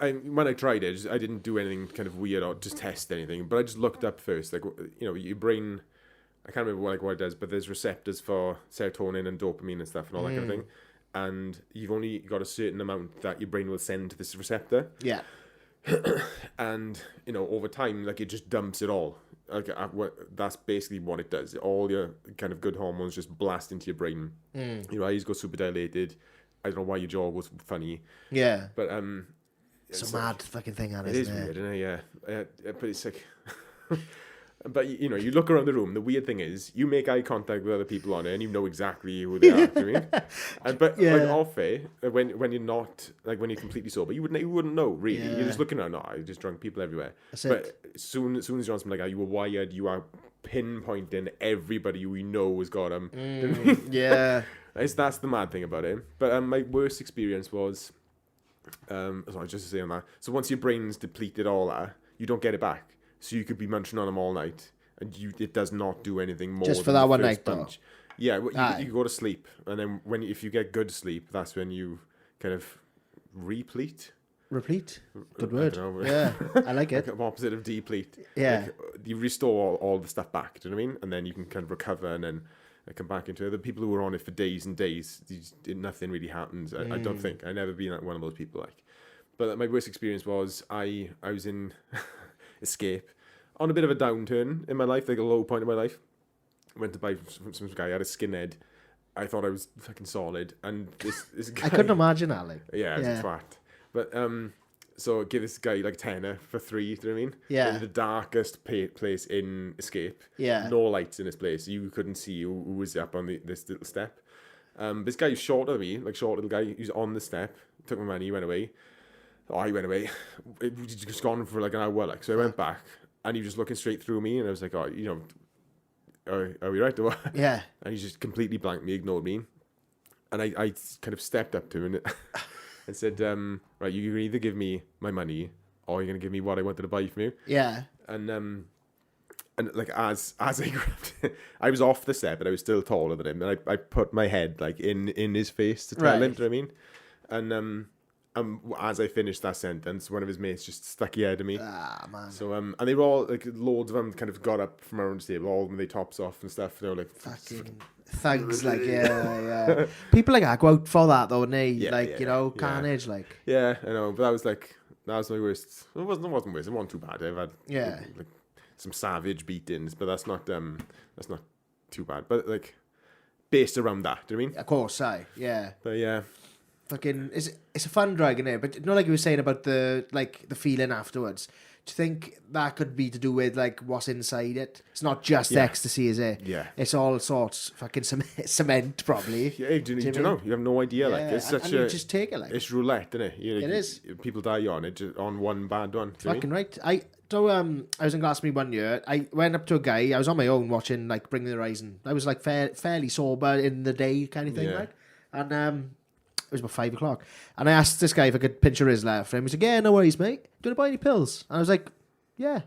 when I tried it, I didn't do anything kind of weird or just test anything. But I just looked up first, your brain. I can't remember what it does, but there's receptors for serotonin and dopamine and stuff and all that kind of thing. And you've only got a certain amount that your brain will send to this receptor. Yeah. And over time, it just dumps it all. That's basically what it does. All your kind of good hormones just blast into your brain. Your eyes go super dilated. I don't know why your jaw goes funny. Yeah. But it's a mad fucking thing, it is weird, isn't it? Yeah. But it's but you look around the room. The weird thing is, you make eye contact with other people on it, and you know exactly who they are. Do you know what I mean? Off it, when you're not when you're completely sober, you wouldn't know really. Yeah. You're just looking around. You're just drunk people everywhere. That's but it. as soon as you're on something you were wired. You are pinpointing everybody we know has got them. Yeah. That's the mad thing about it. But my worst experience was. Sorry, just to say on that. So once your brain's depleted all that, you don't get it back. So you could be munching on them all night, and it does not do anything more. Just for than that the one first night, bunch. Yeah, you go to sleep, and then if you get good sleep, that's when you kind of replete. Replete. Good word. Know, Yeah, I like it. Opposite of deplete. Yeah. You restore all the stuff back. Do you know what I mean? And then you can kind of recover, and then come back into it. The people who were on it for days and days, nothing really happens. I don't think. I've never been one of those people But my worst experience was I was in Escape on a bit of a downturn in my life, a low point in my life. I went to buy from some guy. I had a skinhead. I thought I was fucking solid, and this guy. I couldn't imagine that. Yeah, it was a twat. But so give this guy tenner for 3. Do you know what I mean? Yeah. In the darkest place in Escape. Yeah. No lights in this place. You couldn't see who was up on this little step. This guy who's shorter than me, short little guy, who's on the step, took my money, went away. Oh, he went away. It was just gone for an hour. So I went back, And he was just looking straight through me, and I was like, oh, are we right or what? Yeah. And he just completely blanked me, ignored me. And I kind of stepped up to him and said, right, you can either give me my money or you're going to give me what I wanted to buy from you. Yeah. And like as I grabbed it, I was off the step, but I was still taller than him. And I put my head like in his face to tell him, do you know what I mean? And as I finished that sentence, one of his mates just stuck his head at me. Ah, man. So and they were all like, loads of them kind of got up from around the table, all with their tops off and stuff. They were like, fucking thugs, like, yeah. People like that go out for that though, and they carnage, like. Yeah, I know, but that was my worst. It wasn't worst. It wasn't too bad. I've had like some savage beatings, but that's not too bad. But like based around that, do you know what I mean? Of course, yeah. But yeah. Fucking, it's a fun drug, innit? But not like you were saying about the feeling afterwards. Do you think that could be to do with like what's inside it? It's not just ecstasy, is it? Yeah. It's all sorts fucking cement, probably. Yeah, do you know? You have no idea. Like it's such you just take it like it's roulette, isn't it? It is. People die on it on one bad one. Fucking right. I was in Glastonbury one year. I went up to a guy. I was on my own watching like Bring the Horizon. I was like fairly sober in the day kind of thing, right? And it was about 5 o'clock. And I asked this guy if I could pinch a Rizla for him. He said, yeah, no worries, mate. Do you want to buy any pills? And I was like, yeah.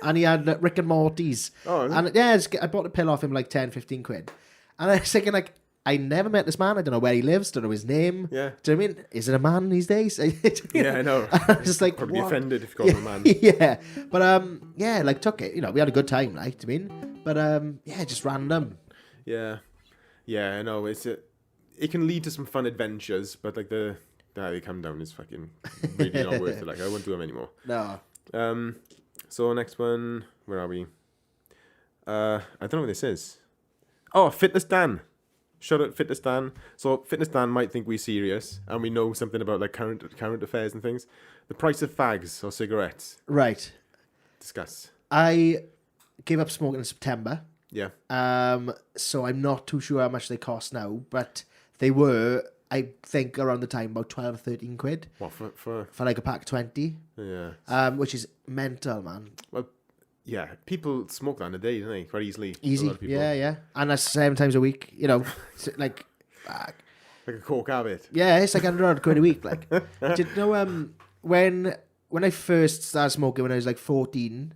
And he had Rick and Morty's. Oh, and yeah, I bought a pill off him like 10, 15 quid. And I was thinking, like, I never met this man. I don't know where he lives. Don't know his name. Yeah. Do you know what I mean? Is it a man these days? Yeah, I know. I was just like, probably what? offended if you call him a man. Yeah. But, yeah, like, took it. You know, we had a good time, like, do you mean? But, yeah, just random. Yeah. Yeah, I know. It can lead to some fun adventures, but like how they come down is fucking really not worth it. Like I won't do them anymore. No. So next one, where are we? I don't know what this is. Oh, Fitness Dan. Shout out Fitness Dan. So Fitness Dan might think we're serious and we know something about like current affairs and things. The price of fags or cigarettes. Right. Discuss. I gave up smoking in September. Yeah. So I'm not too sure how much they cost now, but they were, I think, around the time about 12 or 13 quid. What for like a pack of 20? Yeah. Which is mental, man. Well, yeah, people smoke that in a day, don't they? Quite easily. Easy. A lot of people. Yeah. And that's 7 times a week, you know, like a coke habit. Yeah, it's like 100 quid a week. Like, did you know when I first started smoking when I was like 14?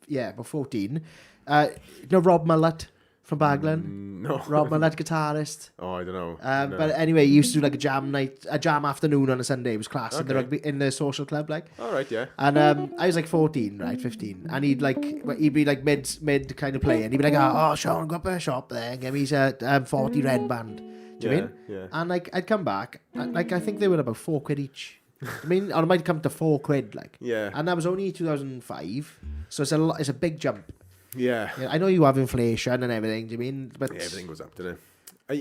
Yeah, about 14. You know Rob Mullett from Baglan? No. Rob Mullett, guitarist. Oh, I don't know. No. But anyway, he used to do like a jam afternoon on a Sunday. It was class in the Okay. rugby, in the social club, like. All right, yeah. And I was like 14, right, 15, and he'd be like mid kind of play, and he'd be like, oh Sean, go up to a shop there, and give me a 40 red band. Do you mean? Yeah. And like I'd come back, and, like I think they were about 4 quid each. I mean, or it might come to 4 quid, like. Yeah. And that was only 2005, so it's a big jump. Yeah. I know you have inflation and everything. Do you mean? But Yeah, everything goes up, doesn't it? I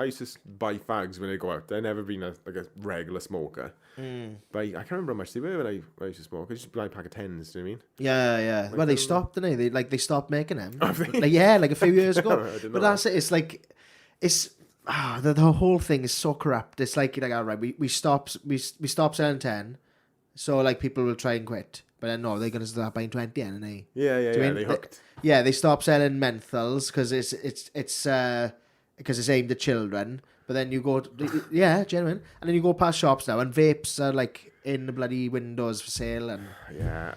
used to buy fags when I go out. I've never been a regular smoker. But I can't remember how much they were when I used to smoke. I just buy a pack of 10s. Do you know what I mean? Yeah. Well, they stopped, didn't they? They stopped making them. Like a few years ago. I didn't know but that's it. It's like the whole thing is so corrupt. It's like all right, we stop selling 10, so like people will try and quit. But then no, they're gonna start buying 20 anyway. Yeah. They hooked. They stop selling menthols because it's aimed at children. But then you go, genuine, and then you go past shops now, and vapes are like in the bloody windows for sale. And yeah,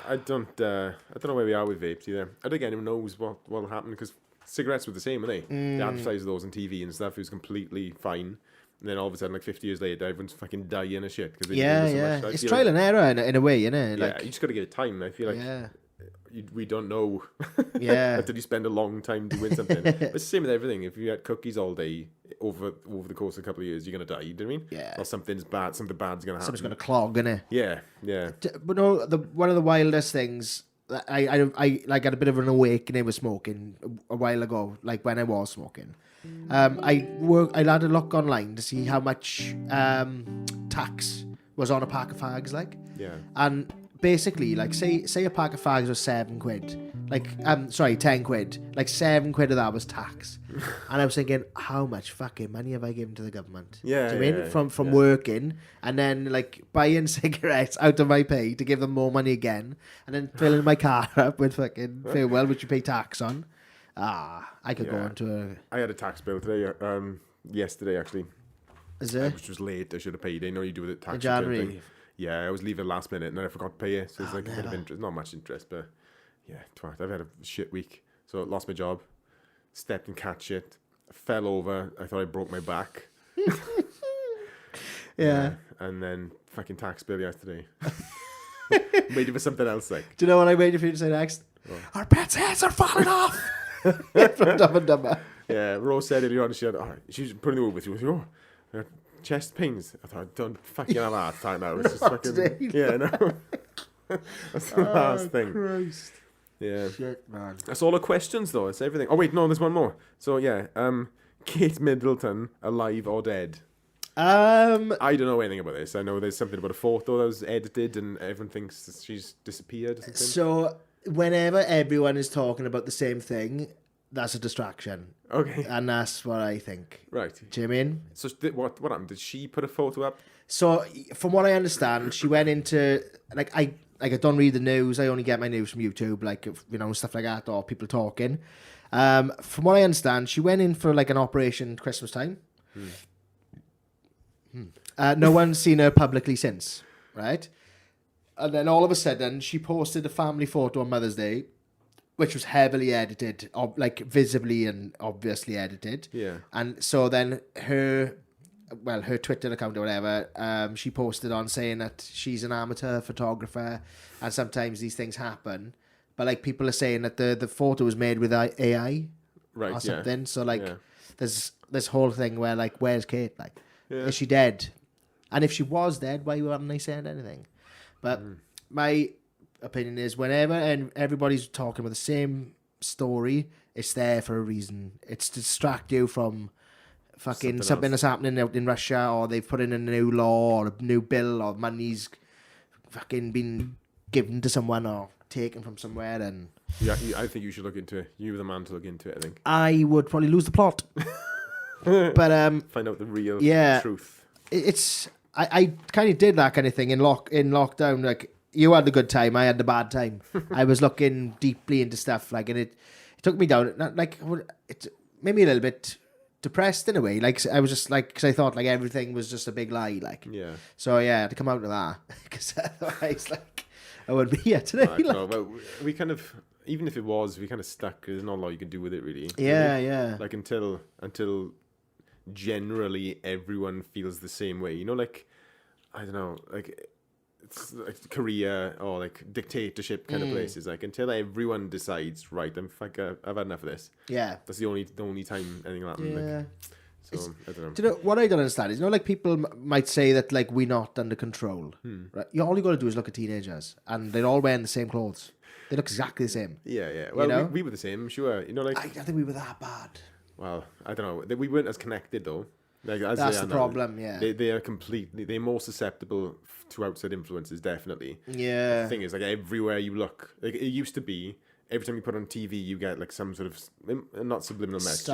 I don't know where we are with vapes either. I don't think anyone knows what will happen because cigarettes were the same, weren't they? They advertised those on TV and stuff. It was completely fine. And then all of a sudden, like 50 years later, everyone's fucking dying of shit. Cause they so much. It's trial and error in a way, innit? Yeah, you just got to give it time. I feel like we don't know. Yeah. Until you spend a long time doing something. But it's the same with everything. If you had cookies all day over the course of a couple of years, you're going to die. Do you know what I mean? Yeah. Or something bad's going to happen. Something's going to clog, innit? Yeah. But no, one of the wildest things that I like had a bit of an awakening with smoking a while ago, like when I was smoking. I had a look online to see how much tax was on a pack of fags, like. Yeah. And basically, like, say a pack of fags was 7 quid, like 10 quid, like 7 quid of that was tax. And I was thinking, how much fucking money have I given to the government? Yeah, Do you know what I mean? From working and then like buying cigarettes out of my pay to give them more money again, and then filling my car up with fucking farewell, which you pay tax on. I could go on to I had a tax bill today, yesterday actually. Is it? Which was late. I should have paid. I know you do the tax In January. thing. Yeah, I was leaving last minute and then I forgot to pay it. So it's like a bit of interest. Not much interest, but yeah, twat. I've had a shit week. So I lost my job. Stepped in cat shit. Fell over. I thought I broke my back. Yeah. And then fucking tax bill yesterday. Waiting for something else like. Do you know what I waited for you to say next? Oh. Our pet's heads are falling off. From Dumb and Dumber. Yeah, Rose said earlier on, she was putting it over with you. She was like, chest pains. I thought, don't fucking have a heart attack now. It's just fucking... Today, yeah, no. That's the last thing. Christ. Yeah. Shit, man. That's all the questions, though. It's everything. Oh, wait, no, there's one more. So, yeah, Kate Middleton, alive or dead? I don't know anything about this. I know there's something about a photo that was edited and everyone thinks she's disappeared or something. So, whenever everyone is talking about the same thing, that's a distraction. Okay. And that's what I think. Right. Do you know what I mean? So, what happened? Did she put a photo up? So, from what I understand, she went into... I don't read the news. I only get my news from YouTube, like, you know, stuff like that, or people talking. From what I understand, she went in for, like, an operation Christmas time. No one's seen her publicly since, right? And then all of a sudden, she posted a family photo on Mother's Day, which was heavily edited, like, visibly and obviously edited. Yeah. And so then her Twitter account or whatever, she posted on saying that she's an amateur photographer and sometimes these things happen. But like people are saying that the photo was made with AI or something. So like there's this whole thing where like, where's Kate? Like, is she dead? And if she was dead, why weren't they saying anything? But my opinion is whenever everybody's talking about the same story, it's there for a reason. It's to distract you from... fucking something that's happening out in Russia, or they've put in a new law or a new bill, or money's fucking been given to someone or taken from somewhere. And yeah, I think you should look into it. You're the man to look into it, I think. I would probably lose the plot. But find out the real truth. I kind of did that kind of thing in lockdown. Like, you had the good time, I had the bad time. I was looking deeply into stuff, like, and it took me down. Like, it made me a little bit depressed in a way. Like, I was just like, because I thought like everything was just a big lie. Like, yeah. So yeah, I had to come out of that because otherwise, like, I would be here today. Like, no, but we kind of, even if it was, we kind of stuck. There's not a lot you can do with it, really. Yeah, really. Yeah. Like until generally everyone feels the same way. You know, like, I don't know, like, it's like Korea or like dictatorship kind of places. Like, until everyone decides, right, I've had enough of this. Yeah. That's the only time anything will happen. Yeah. Like, so I don't know. Do you know what I don't understand is, you know, like people might say that like we're not under control. Right? All you got to do is look at teenagers, and they're all wearing the same clothes. They look exactly the same. Yeah, yeah. Well, you know? we were the same, sure. You know, like I think we were that bad. Well, I don't know. We weren't as connected though. Like, as that's the problem. Yeah, they are completely. They're more susceptible to outside influences. Definitely. Yeah. The thing is, like, everywhere you look, like it used to be. Every time you put on TV, you get like some sort of not subliminal messages.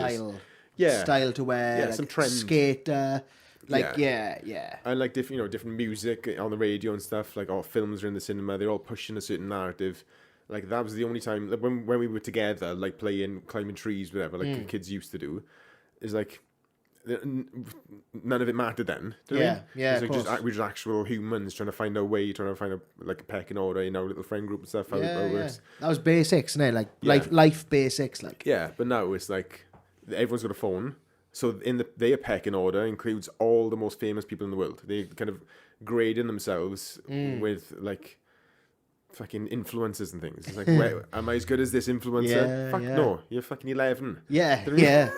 Style to wear, like, some trend, skater, like yeah. And like different music on the radio and stuff, like, films are in the cinema, they're all pushing a certain narrative. Like, that was the only time, like, when we were together, like climbing trees, whatever, like kids used to do, is like none of it mattered then. Do you know what I mean? Yeah. It was like we're just actual humans trying to find our way, trying to find a pecking order in our little friend group and stuff. How it works. That was basics, isn't it? Like life basics, like. Yeah, but now it's like everyone's got a phone, so their pecking order includes all the most famous people in the world. They kind of grading themselves with like fucking influencers and things. It's like, where, am I as good as this influencer? No, you're fucking 11. Yeah.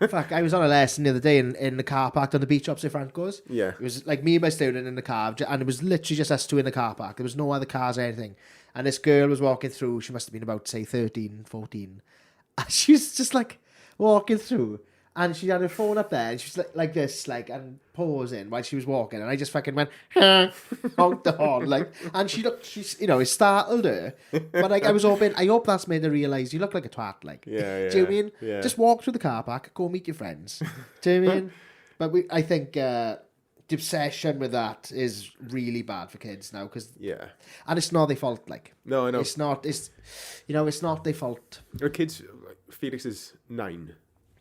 Fuck, I was on a lesson the other day in the car park on the beach opposite Franco's. Yeah. It was like me and my student in the car, and it was literally just us two in the car park. There was no other cars or anything. And this girl was walking through, she must have been about, say, 13, 14. And she was just like walking through, And she had her phone up there, and she was like this, like, and pausing while she was walking, and I just fucking went, honked the horn, like, and she's, you know, it startled her, but like, I was hoping, I hope that's made her realise you look like a twat, like, do you know what I mean? Yeah. Just walk through the car park, go meet your friends, do you know what I mean? But I think the obsession with that is really bad for kids now, and it's not their fault, like, no, I know, it's not their fault. Kids, Felix is 9.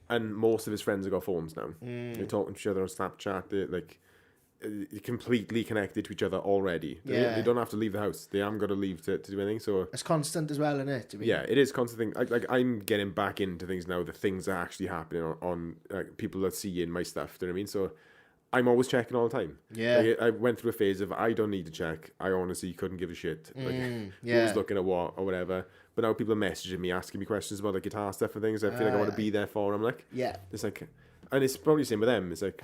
And most of his friends have got phones now. They're talking to each other on Snapchat. They're completely connected to each other already. They don't have to leave the house. They haven't got to leave to do anything. So it's constant as well, isn't it? Yeah, it is constant thing. Like I'm getting back into things now. The things that are actually happening on people that see in my stuff. Do you know what I mean? So I'm always checking all the time. Yeah. Like, I went through a phase of I don't need to check. I honestly couldn't give a shit. Like who's looking at what or whatever. But now people are messaging me, asking me questions about the guitar stuff and things. I feel like I want to be there for them. Like, it's like, and it's probably the same with them. It's like,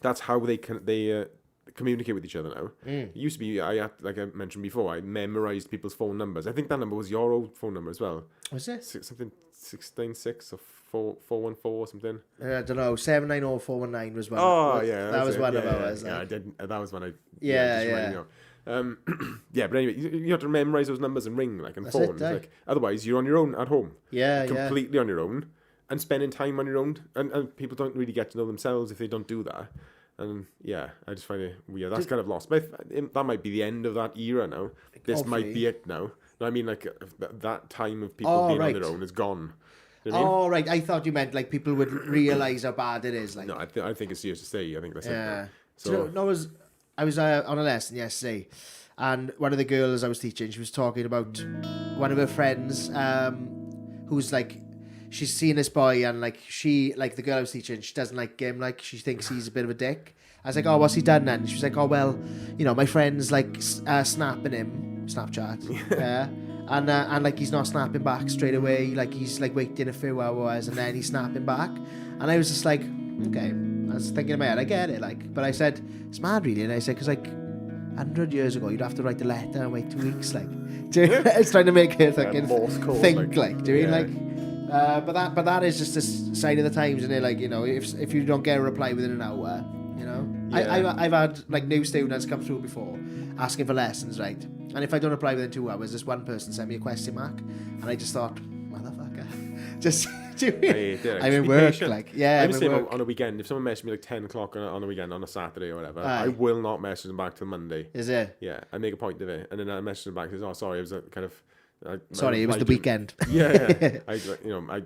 that's how they communicate with each other now. It used to be, like I mentioned before, I memorized people's phone numbers. I think that number was your old phone number as well. Was it? Something 696 or 414 or something. I don't know. 790419 was one. Oh, yeah. That was one of ours. Yeah, I did. That was one I. Yeah. But anyway, you have to memorize those numbers and ring like on phone. Like, otherwise, you're on your own at home. Completely on your own and spending time on your own. And people don't really get to know themselves if they don't do that. And I just find it weird. That's kind of lost. But that might be the end of that era now. This might be it now. I mean, like that time of people being on their own is gone. You know what I mean? Right. I thought you meant like people would realise how bad it is. Like, no, I think it's here to stay. I think that's it. Now. So I was on a lesson yesterday, and one of the girls I was teaching, she was talking about one of her friends, who's like, she's seen this boy, and like the girl I was teaching, she doesn't like him, like she thinks he's a bit of a dick. I was like, oh, what's he done then? She was like, oh, well, you know, my friend's like snapping him, Snapchat, and like he's not snapping back straight away, like he's like waiting a few hours and then he's snapping back, and I was just like, okay. I was thinking in my head, I get it, like, but I said, it's mad really, and I said, because like 100 years ago, you'd have to write a letter and wait 2 weeks, like, it's trying to make her think, like, do you mean, like, but that is just a sign of the times, isn't it? Like, you know, if you don't get a reply within an hour, you know, I've had like new students come through before asking for lessons, right? And if I don't reply within 2 hours, this one person sent me a question mark, and I just thought, motherfucker, just. I'm in work, patient. Like, I'm the same on a weekend. If someone messages me like 10 o'clock on a weekend, on a Saturday or whatever, I will not message them back till Monday. Is it? Yeah, I make a point of it, and then I message them back and says, "Oh, sorry, it was a kind of." Sorry, it was the weekend. Yeah. I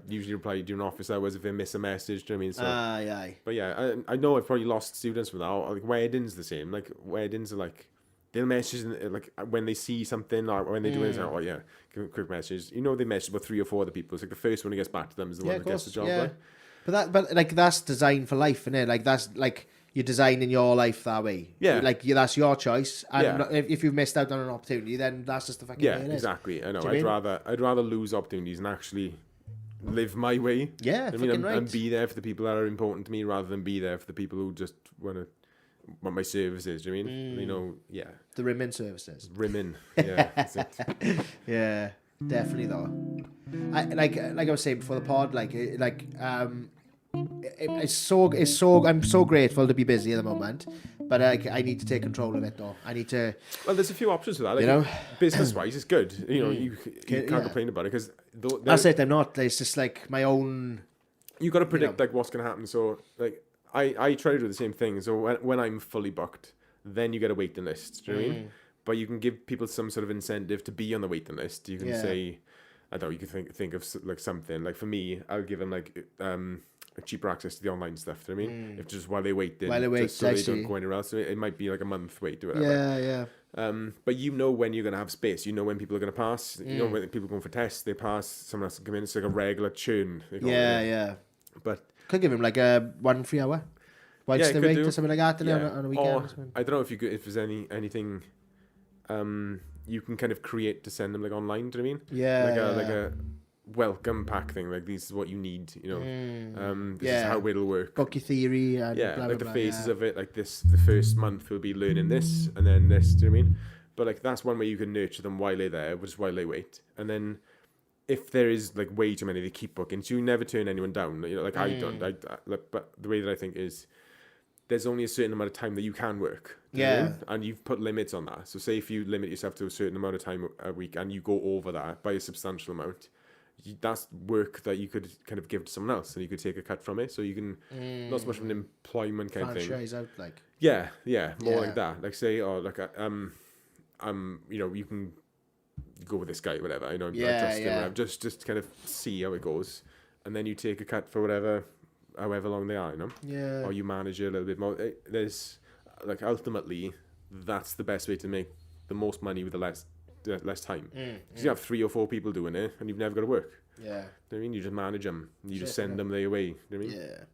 usually reply during office hours if I miss a message. Do you know what I mean? Aye. But yeah, I know I've probably lost students from that. Like weddings, the same. Like weddings are like. They'll message like when they see something or when they do anything. Oh yeah, quick message. You know they message about 3 or 4 other people. It's like the first one who gets back to them is the one that gets the job. Yeah. Like. But like that's designed for life, isn't it? Like that's like you're designing your life that way. Yeah. Like that's your choice. And if you've missed out on an opportunity, then that's just the fucking way it is. Exactly. I know. I'd rather lose opportunities and actually live my way. Yeah. I mean, and be there for the people that are important to me rather than be there for the people who just want my services, do you mean? You know, the rimming services. Rimming, that's it. Yeah, definitely though. Like I was saying before the pod, it's so I'm so grateful to be busy at the moment, but I need to take control of it though. I need to. Well, there's a few options for that. Like, business wise, it's good. You know, you can't complain about it because that's it. I'm not. It's just like my own. You got to predict like what's going to happen. So like. I try to do the same thing. So when I'm fully booked, then you get a waiting list. Do you know what I mean? But you can give people some sort of incentive to be on the waiting list. You can say, I don't know, you can think of like something. Like for me, I'll give them like cheaper access to the online stuff. Do you know what I mean? If just while they wait, so they don't go anywhere else. So it might be like a month wait or whatever. Yeah. But you know when you're going to have space. You know when people are going to pass. You know when people are going for tests, they pass. Someone else can come in. It's like a regular churn. Yeah. But could give him like a 1 free hour whilst they wait or something like that on a weekend. Or, I don't know if there's anything you can kind of create to send them like online. Do you know what I mean? Yeah. Like a welcome pack thing. Like this is what you need. You know. This is how it'll work. Book your theory. And blah, like blah, the phases of it. Like this, the first month will be learning this, and then this. Do you know what I mean? But like that's one way you can nurture them while they're there, which is while they wait, and then if there is like way too many, they keep booking, so you never turn anyone down. You know, like I don't. But the way that I think is, there's only a certain amount of time that you can work. Yeah. And you've put limits on that. So say if you limit yourself to a certain amount of time a week and you go over that by a substantial amount, that's work that you could kind of give to someone else and you could take a cut from it. So you can, not so much of an employment kind of thing. Franchise out, like. Yeah, more like that. Like say, you know, you can go with this guy, whatever. I know, I trust him, whatever. Just kind of see how it goes, and then you take a cut for however long they are, you know. Yeah. Or you manage it a little bit more. There's like ultimately, that's the best way to make the most money with the less time. Because you have 3 or 4 people doing it, and you've never got to work. Yeah. You know what I mean? You just manage them. You just send them their way. You know what I mean? Yeah.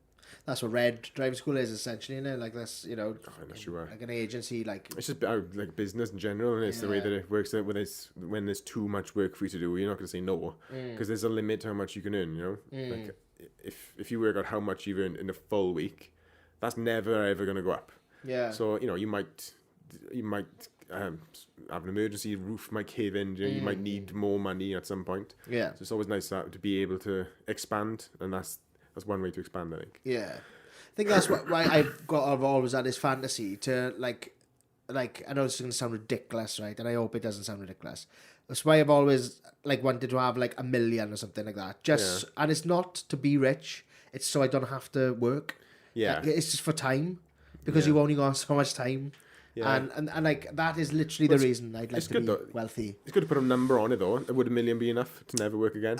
That's what Red Driving School is, essentially, isn't it? Like, that's, you know, I'm not sure. like an agency, like... It's just like business in general, and it's the way that it works. That when there's too much work for you to do, you're not going to say no, because there's a limit to how much you can earn. You know, like if you work out how much you've earned in a full week, that's never ever going to go up. Yeah. So you know, you might have an emergency, roof might cave in. You know, you might need more money at some point. Yeah. So it's always nice to be able to expand, and that's one way to expand, I think. Yeah. I think that's why I've always had this fantasy to, like, I know it's going to sound ridiculous, right? And I hope it doesn't sound ridiculous. That's why I've always, like, wanted to have, like, $1 million or something like that. And it's not to be rich. It's so I don't have to work. Yeah. It's just for time. Because you've only got so much time. Yeah. And like, that is literally the reason I'd like to be wealthy. It's good to put a number on it, though. Would $1 million be enough to never work again?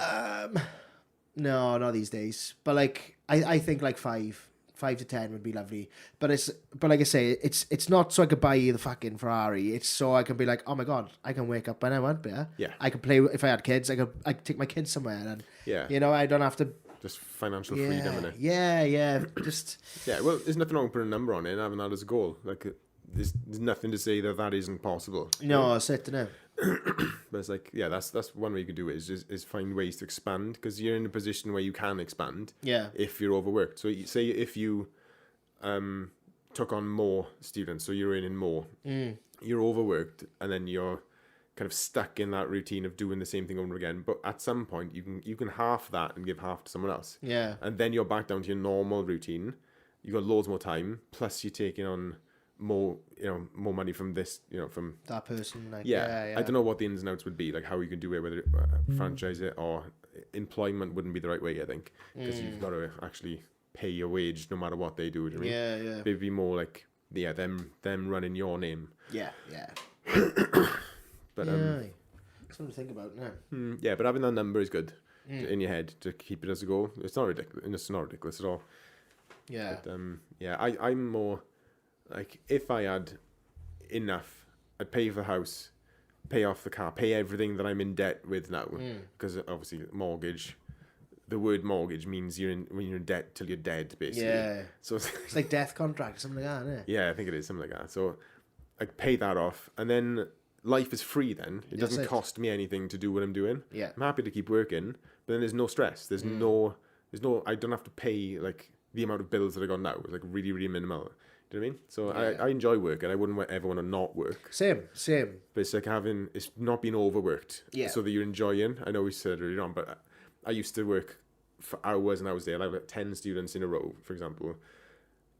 No, not these days. But like, I think like 5 to 10 would be lovely. But like I say, it's not so I could buy you the fucking Ferrari. It's so I can be like, oh my god, I can wake up when I want, yeah. Yeah. I could play if I had kids. I could take my kids somewhere, and you know, I don't have to. Just financial freedom, innit? Yeah. Just well, there's nothing wrong with putting a number on it and having that as a goal. Like, there's nothing to say that isn't possible. No, I said to know. But it's like, that's one way you could do it is find ways to expand, because you're in a position where you can expand. Yeah. If you're overworked, so say if you took on more students, so you're earning more, you're overworked, and then you're kind of stuck in that routine of doing the same thing over again. But at some point, you can half that and give half to someone else. Yeah. And then you're back down to your normal routine. You got loads more time. Plus, you're taking on more money from this, from that person. Like, yeah. I don't know what the ins and outs would be, like how you could do it, whether franchise it or employment wouldn't be the right way, I think, because you've got to actually pay your wage no matter what they do. Do you mean? Yeah. It'd be more like them running your name. Yeah. But something to think about now. Yeah, but having that number is good in your head to keep it as a goal. It's not ridiculous. It's not ridiculous at all. Yeah. But, I'm more like, if I had enough, I'd pay for the house, pay off the car, pay everything that I'm in debt with now, because obviously mortgage. The word mortgage means when you're in debt till you're dead, basically. Yeah. So it's like death contract or something like that, isn't it? Yeah, I think it is something like that. So I'd pay that off, and then life is free then. It doesn't cost me anything to do what I'm doing. Yeah. I'm happy to keep working, but then there's no stress. There's no, I don't have to pay like the amount of bills that I got now. It's like really, really minimal. Do you know what I mean? So I enjoy work, and I wouldn't ever want to not work. Same. But it's like it's not being overworked. Yeah. So that you're enjoying. I know we said earlier on, but I used to work for hours and hours there. I had like 10 students in a row, for example.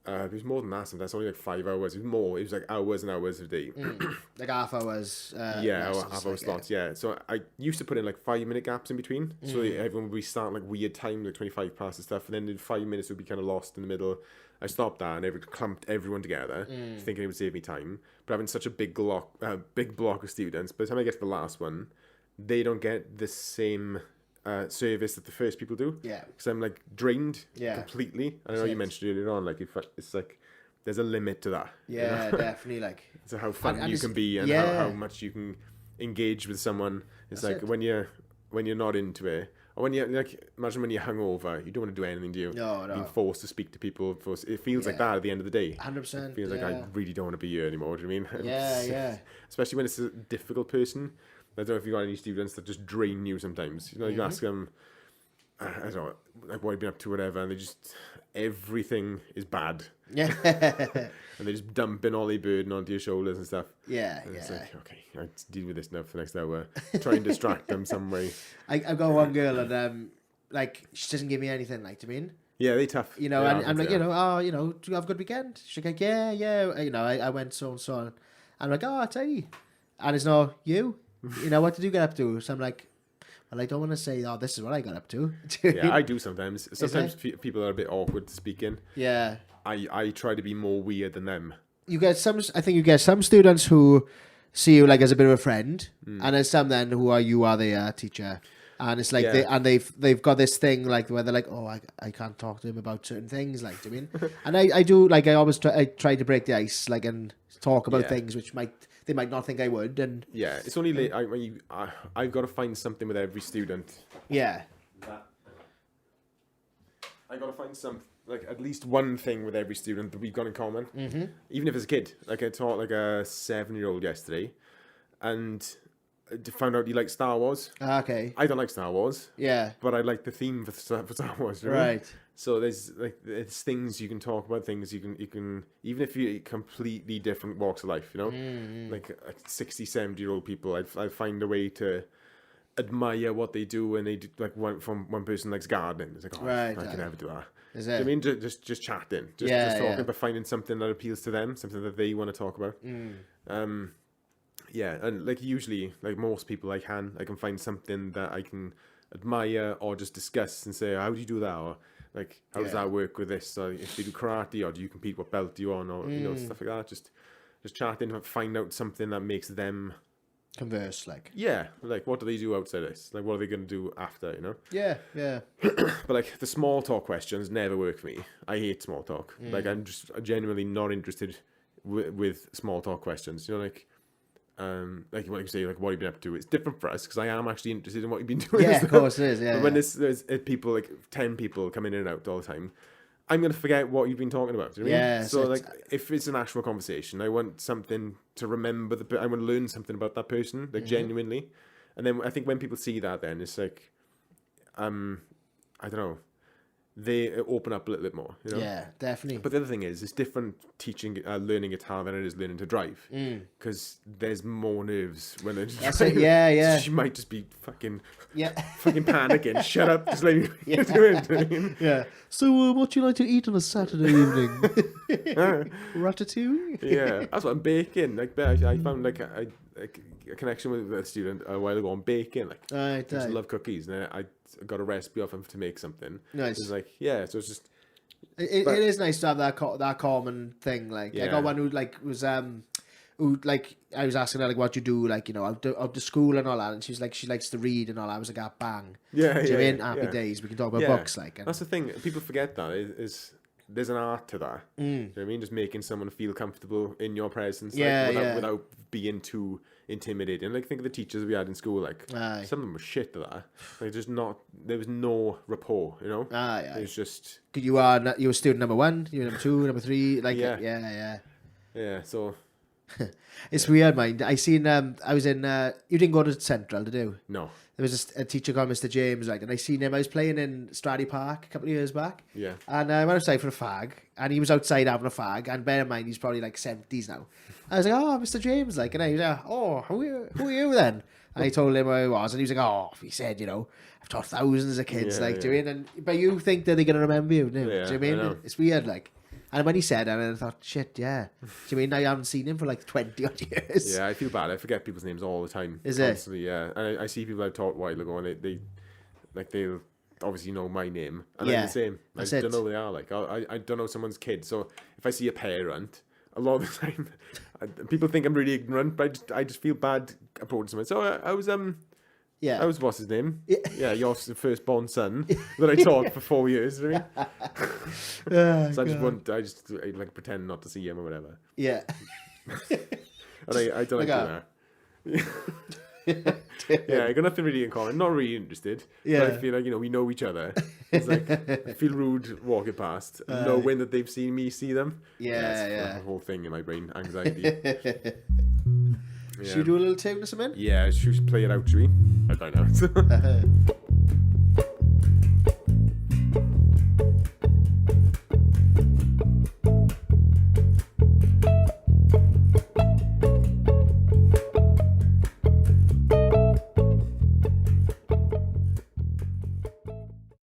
It was more than that sometimes. Only like 5 hours. It was more. It was like hours and hours a day. Like half hours. Half hour slots. Yeah. So I used to put in like 5-minute gaps in between. So everyone would be starting like weird time, like 25 past and stuff. And then in 5 minutes would be kind of lost in the middle. I stopped that and clumped everyone together, thinking it would save me time. But having such a big block of students, by the time I get to the last one, they don't get the same service that the first people do. Yeah. Because I'm like drained completely. I know you mentioned earlier on, like it's like there's a limit to that. Yeah, you know? Definitely. Like, so how fun you can be and how much you can engage with someone. It's like when you're not into it, or when you like, imagine when you're hungover, you don't want to do anything, do you? No. Being forced to speak to people, it feels like that at the end of the day. 100%. It feels like I really don't want to be here anymore. Do you mean? Yeah. Especially when it's a difficult person. I don't know if you got any students that just drain you sometimes. You know, you ask them, I don't know, like what you've been up to, whatever, and they just, everything is bad. Yeah. And they're just dumping all their burden onto your shoulders and stuff. Yeah, and yeah. It's like, okay, I have to deal with this now for the next hour. Try and distract them some way. I've got one girl and like she doesn't give me anything. Like, do you mean? Yeah, they tough. You know, and I'm like, you know, oh, you know, do you have a good weekend? She's like, yeah. You know, I went so and so on. I'm like, oh, I tell you, and it's not you. You know, what did you get up to? So I'm like, well, I don't want to say, oh, this is what I got up to. Yeah, I do sometimes. Sometimes people are a bit awkward speaking. Yeah. I try to be more weird than them. I think you get some students who see you like as a bit of a friend, and there's some then who are their teacher, and it's like they've got this thing like where they're like, oh, I can't talk to him about certain things, like, do you mean? And I do, like, I try to break the ice, like, and talk about things which they might not think I would, and yeah, it's only late when I've got to find something with every student. Yeah. I got to find like at least one thing with every student that we've got in common. Mm-hmm. Even if it's a kid. Like, I taught like a 7-year-old yesterday, and I found out he likes Star Wars. Okay. I don't like Star Wars. Yeah. But I like the theme for Star Wars. Right. So there's things you can talk about, things you can even if you're completely different walks of life, you know, like 60, 70-year-old people, I find a way to admire what they do, and they do, like one person likes gardening. It's like, oh, right, I can never do that. Is it? I mean, just chatting, just talking, but finding something that appeals to them, something that they want to talk about. Yeah, and like usually, like most people, I can find something that I can admire or just discuss and say, how do you do that, or like how does that work with this? Or if they do karate, or do you compete? What belt do you on, or you know, stuff like that. Just chatting and find out something that makes them converse, like. Yeah, like what do they do outside this? Like what are they going to do after, you know? Yeah. But like the small talk questions never work for me. I hate small talk. Like I'm just genuinely not interested with small talk questions. You know, like what you say, like what have you been up to? It's different for us because I am actually interested in what you've been doing. Yeah, of course it is. Yeah. But when there's people, like 10 people coming in and out all the time, I'm going to forget what you've been talking about. Do you know what I mean? So like, if it's an actual conversation, I want something to remember. I want to learn something about that person, like genuinely. And then I think when people see that, then it's like, I don't know, they open up a little bit more. You know? Yeah, definitely. But the other thing is, it's different learning guitar than it is learning to drive, because there's more nerves when they're just driving. Yeah. So she might just be fucking panicking. Shut up, just let me do it. Yeah. So, what do you like to eat on a Saturday evening? Ratatouille. Yeah, that's what I'm baking. Like, I found like a connection with a student a while ago on baking. Like, I just love cookies, and I got a recipe off him to make something. Nice. It's like, yeah, so it's just. It is nice to have that common thing. Like, I got one who like was who like I was asking her like what you do, like, you know, out to school and all that, and she's like she likes to read and all that. I was like, bang. Yeah. Do you mean happy days? We can talk about books, like. And that's the thing. People forget that is there's an art to that. Do you know what I mean? Just making someone feel comfortable in your presence, without being too intimidating. Like, think of the teachers we had in school. Like, some of them were shit at that. Like, just not. There was no rapport. You know. It was just. You were student number 1. You were number 2, number 3. Like, yeah. So. It's weird, mind. I seen. I was in. You didn't go to Central, did you? No. There was a teacher called Mr. James, like, and I seen him. I was playing in Stradley Park a couple of years back. Yeah. And I went outside for a fag, and he was outside having a fag. And bear in mind, he's probably like 70s now. I was like, oh, Mr. James, like, and he was like, oh, who are you then? And I told him who I was, and he was like, oh, he said, you know, I've taught thousands of kids, like, do you mean? But you think that they're gonna remember you, do you mean? It's weird, like. And when he said it, I thought, shit, yeah. Do you mean I haven't seen him for like 20 odd years? Yeah, I feel bad. I forget people's names all the time. Is constantly, yeah. And I see people I've taught a while ago, and they'll obviously know my name. And I'm the same. I don't know who they are. Like, I don't know someone's kid. So if I see a parent, a lot of the time, people think I'm really ignorant, but I just feel bad approaching someone. So I was I was, what's his name? Yeah, your firstborn son that I taught for 4 years. You know what I mean? So I just like pretend not to see him or whatever. Yeah. And I don't like doing that. Yeah, I got nothing really in common. Not really interested. Yeah. But I feel like, you know, we know each other. It's like, I feel rude walking past, knowing that they've seen me see them. Yeah. The whole thing in my brain, anxiety. Should we do a little tune or something? Yeah, should we play it out, should we? I don't know.